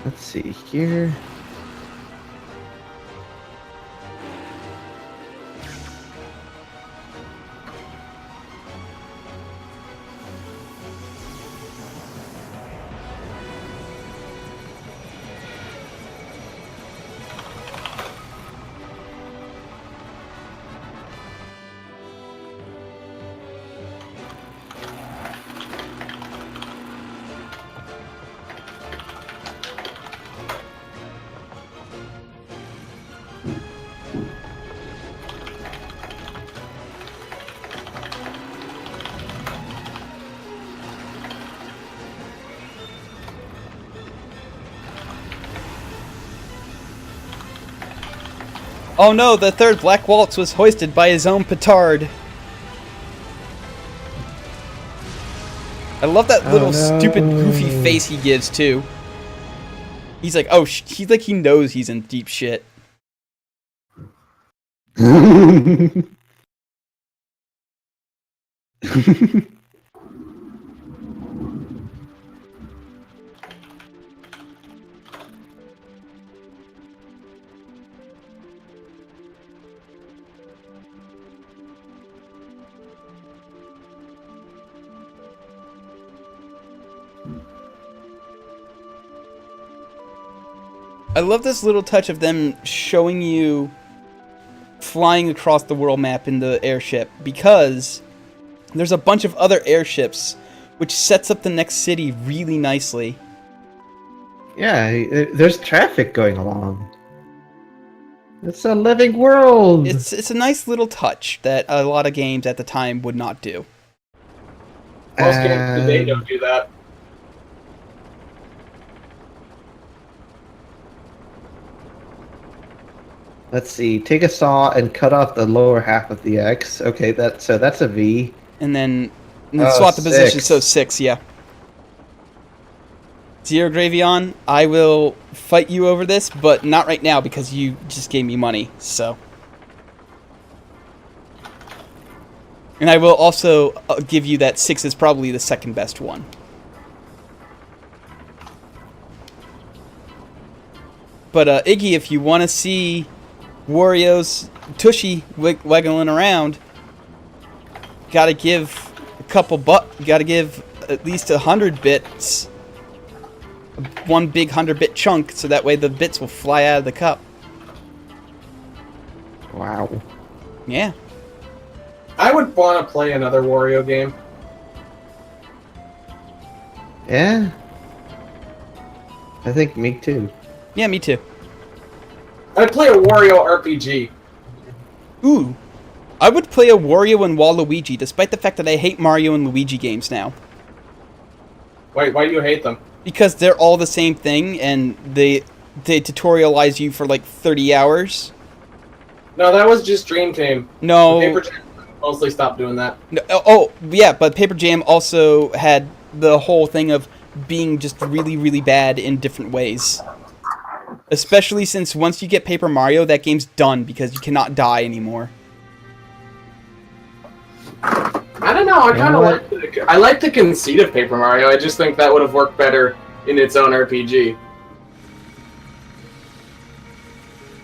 Let's see here. Oh no, the third Black Waltz was hoisted by his own petard. I love that little stupid goofy face he gives too. He's like, oh, he's like he knows he's in deep shit. I love this little touch of them showing you flying across the world map in the airship, because there's a bunch of other airships, which sets up the next city really nicely. Yeah, there's traffic going along. It's a living world. It's a nice little touch that a lot of games at the time would not do. Most games today don't do that. Let's see. Take a saw and cut off the lower half of the X. Okay, that's a V. And then Oh, swap the position, 6. so 6, yeah. Zero Gravion, I will fight you over this, but not right now because you just gave me money, so. And I will also give you that 6 is probably the second best one. But Iggy, if you want to see Wario's tushy wiggling around, gotta give a couple gotta give at least 100 bits. One big 100-bit chunk, so that way the bits will fly out of the cup. Wow. Yeah. I would want to play another Wario game. Yeah. I think me too. Yeah, me too. I'd play a Wario RPG. Ooh. I would play a Wario and Waluigi, despite the fact that I hate Mario and Luigi games now. Wait, why do you hate them? Because they're all the same thing, and they tutorialize you for like 30 hours. No, that was just Dream Team. No. Paper Jam mostly stopped doing that. No, oh, yeah, but Paper Jam also had the whole thing of being just really, really bad in different ways. Especially since once you get Paper Mario, that game's done because you cannot die anymore. I don't know. I kind of I like the conceit of Paper Mario. I just think that would have worked better in its own RPG.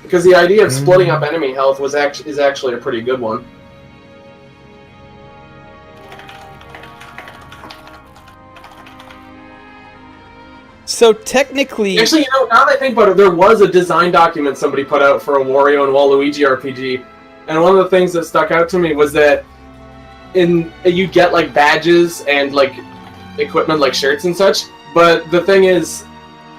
Because the idea of splitting up enemy health is actually a pretty good one. So technically, Actually, now that I think about it, there was a design document somebody put out for a Wario and Waluigi RPG, and one of the things that stuck out to me was that you get like badges and like equipment like shirts and such, but the thing is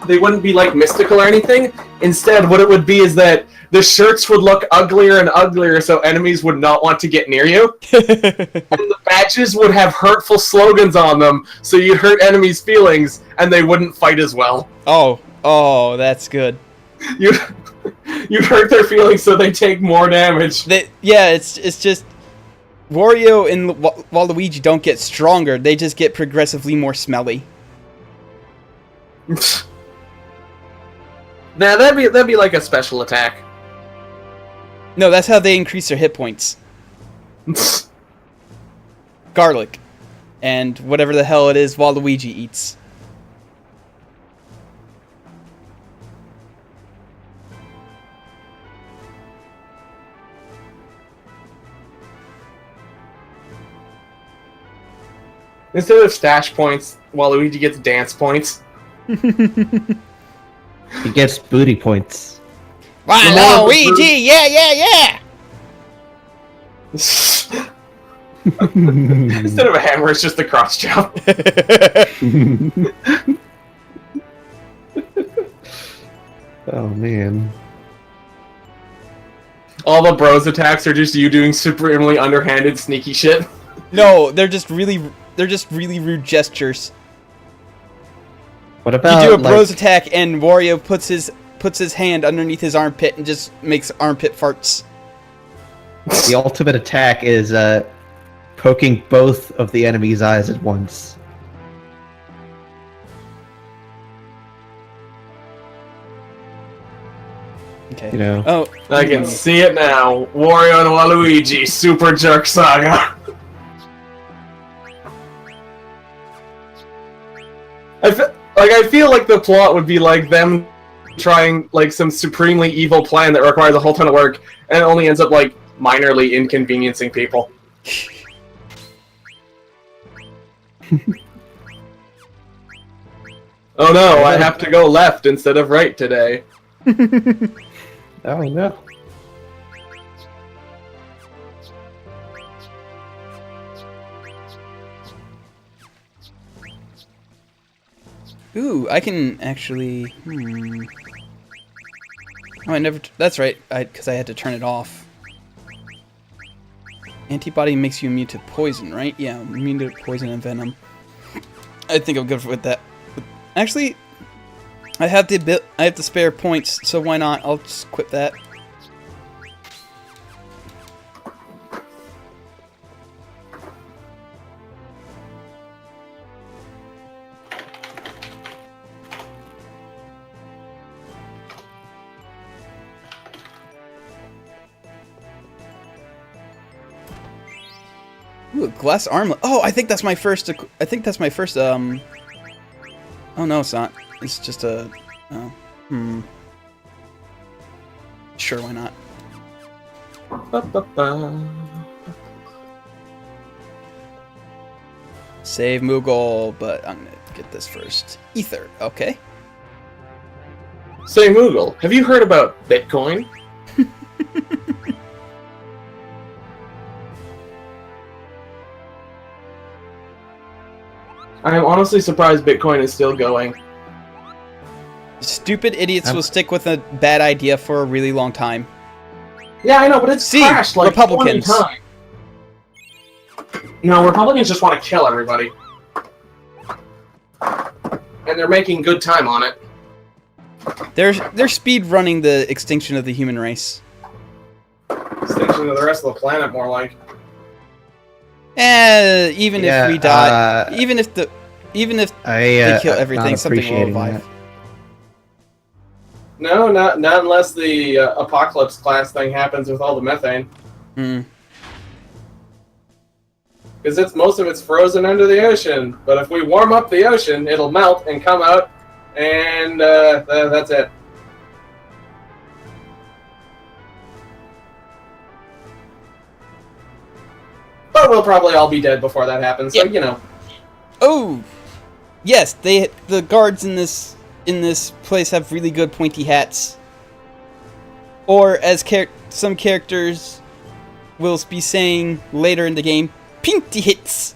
they wouldn't be like mystical or anything. Instead, what it would be is that the shirts would look uglier and uglier, so enemies would not want to get near you. And the badges would have hurtful slogans on them, so you'd hurt enemies' feelings and they wouldn't fight as well. oh, that's good. You'd hurt their feelings so they take more damage. Yeah, it's just Wario and Waluigi don't get stronger; they just get progressively more smelly. Nah, that'd be like a special attack. No, that's how they increase their hit points. Garlic, and whatever the hell it is Waluigi eats. Instead of stash points, Waluigi gets dance points. He gets booty points. Waluigi, yeah! Instead of a hammer, it's just a cross jump. Oh man. All the bros attacks are just you doing supremely underhanded, sneaky shit. No, they're just really rude gestures. What about You do a bros attack, and Wario puts his hand underneath his armpit and just makes armpit farts. the ultimate attack is poking both of the enemy's eyes at once. Okay. You know. Oh, I can see it now. Wario and Waluigi, Super Jerk Saga. I feel like the plot would be like them trying like some supremely evil plan that requires a whole ton of work, and it only ends up like minorly inconveniencing people. Oh no, I have to go left instead of right today. Oh no. Ooh, I can actually. Oh, I never. That's right. Because I had to turn it off. Antibody makes you immune to poison, right? Yeah, immune to poison and venom. I think I'm good with that. Actually, I have the spare points, so why not? I'll just quit that. Ooh, glass armlet. Oh, I think that's my first. I think that's my first. Oh no, it's not. It's just a. Oh. Sure, why not? Save Moogle, but I'm gonna get this first. Ether. Okay. Say, Moogle, have you heard about Bitcoin? I am honestly surprised Bitcoin is still going. Stupid idiots will stick with a bad idea for a really long time. Yeah, I know, but it's See, crashed like Republicans. 20 times. No, Republicans just want to kill everybody. And they're making good time on it. They're speed running the extinction of the human race. Extinction of the rest of the planet, more like. Even if we die, even if they kill I'm everything, not something will appreciating revive. that. No, not unless the apocalypse class thing happens with all the methane. Because most of it's frozen under the ocean. But if we warm up the ocean, it'll melt and come out, and that's it. But we'll probably all be dead before that happens. So, Yep. you know. Oh, yes, the guards in this place have really good pointy hats. Or as some characters will be saying later in the game, pinty hits.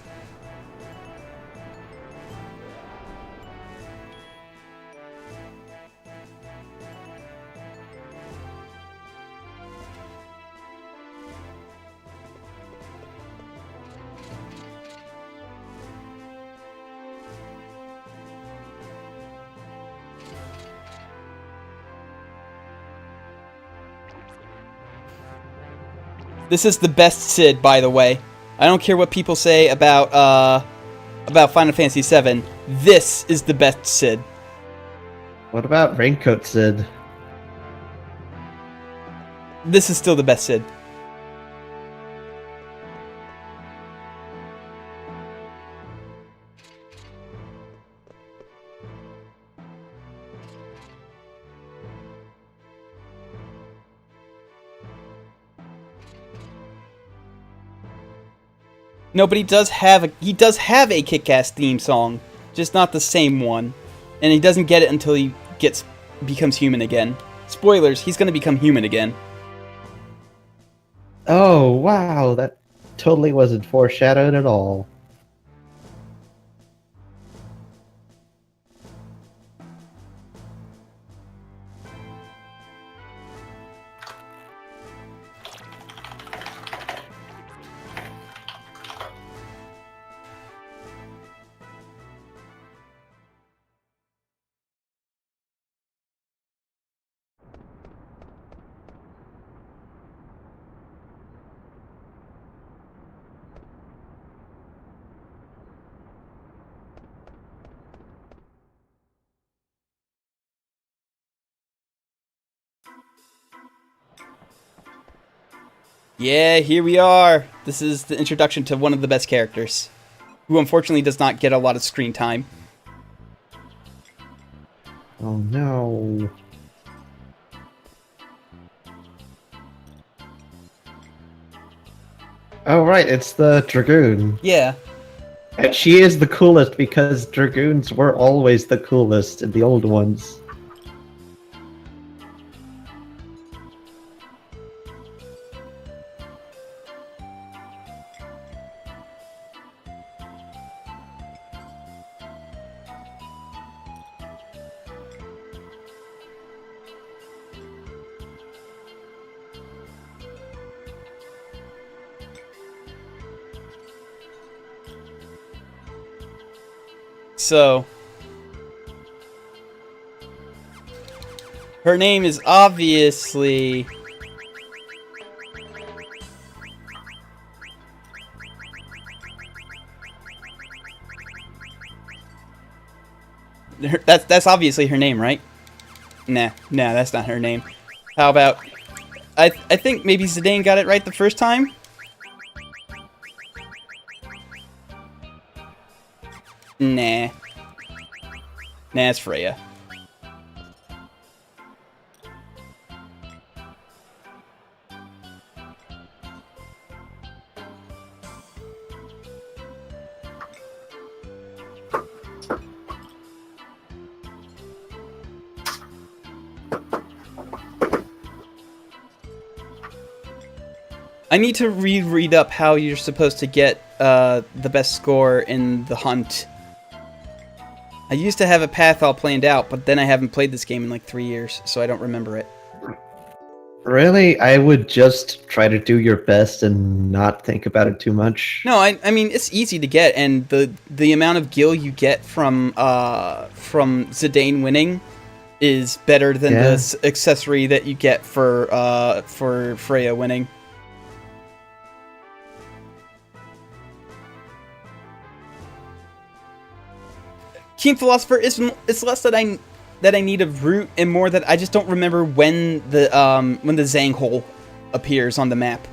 This is the best Sid, by the way. I don't care what people say about Final Fantasy VII. This is the best Sid. What about Raincoat Sid? This is still the best Sid. No, but he does have a Kick-Ass theme song, just not the same one, and he doesn't get it until he becomes human again. Spoilers: he's gonna become human again. Oh, wow, that totally wasn't foreshadowed at all. Yeah, here we are. This is the introduction to one of the best characters, who unfortunately does not get a lot of screen time. Oh no. Oh right, it's the Dragoon. Yeah. And she is the coolest because Dragoons were always the coolest in the old ones. So her name is obviously that's obviously her name, right? Nah, that's not her name. How about I think maybe Zidane got it right the first time? Nah, it's Freya. I need to read up how you're supposed to get the best score in the hunt. I used to have a path all planned out, but then I haven't played this game in like 3 years, so I don't remember it. Really, I would just try to do your best and not think about it too much. No, I mean it's easy to get, and the amount of gil you get from Zidane winning is better than the accessory that you get for Freya winning. Keen Philosopher it's less that I need a route and more that I just don't remember when the Zang hole appears on the map.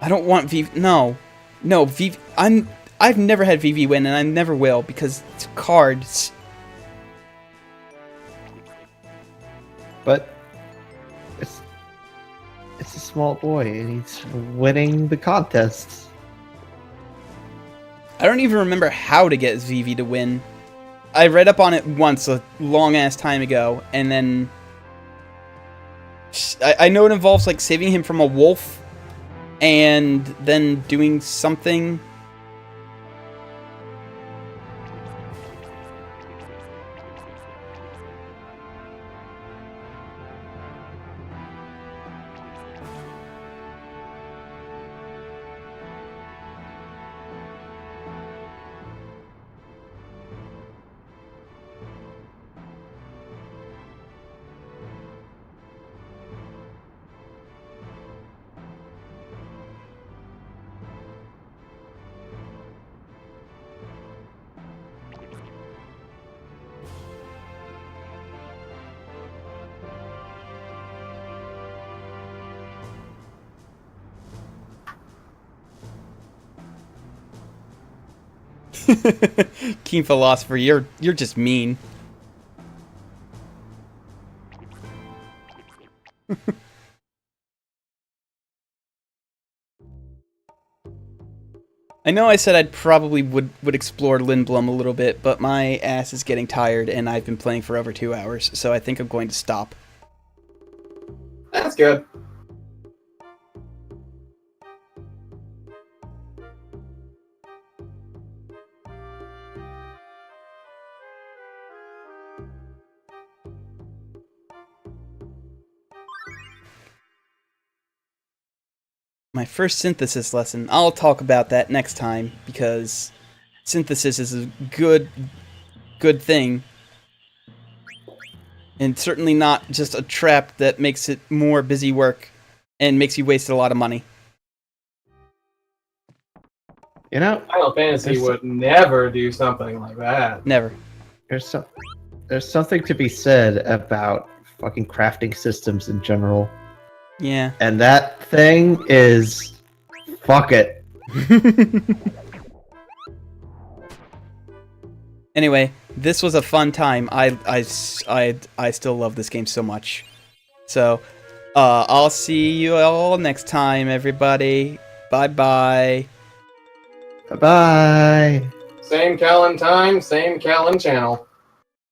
I don't want no VV. I've never had VV win and I never will because it's cards. But it's a small boy and he's winning the contests. I don't even remember how to get VV to win. I read up on it once a long-ass time ago, and then I know it involves like saving him from a wolf and then doing something. Keen Philosopher, you're just mean. I know I said I'd probably would explore Lindblum a little bit, but my ass is getting tired and I've been playing for over 2 hours, so I think I'm going to stop. That's good. My first synthesis lesson. I'll talk about that next time because synthesis is a good thing. And certainly not just a trap that makes it more busy work and makes you waste a lot of money. You know, Final Fantasy would never do something like that. Never. there's something to be said about fucking crafting systems in general. Yeah. And that thing is fuck it. Anyway, this was a fun time. I still love this game so much. So, I'll see you all next time, everybody. Bye-bye. Bye-bye. Same Callan time, same Callan channel.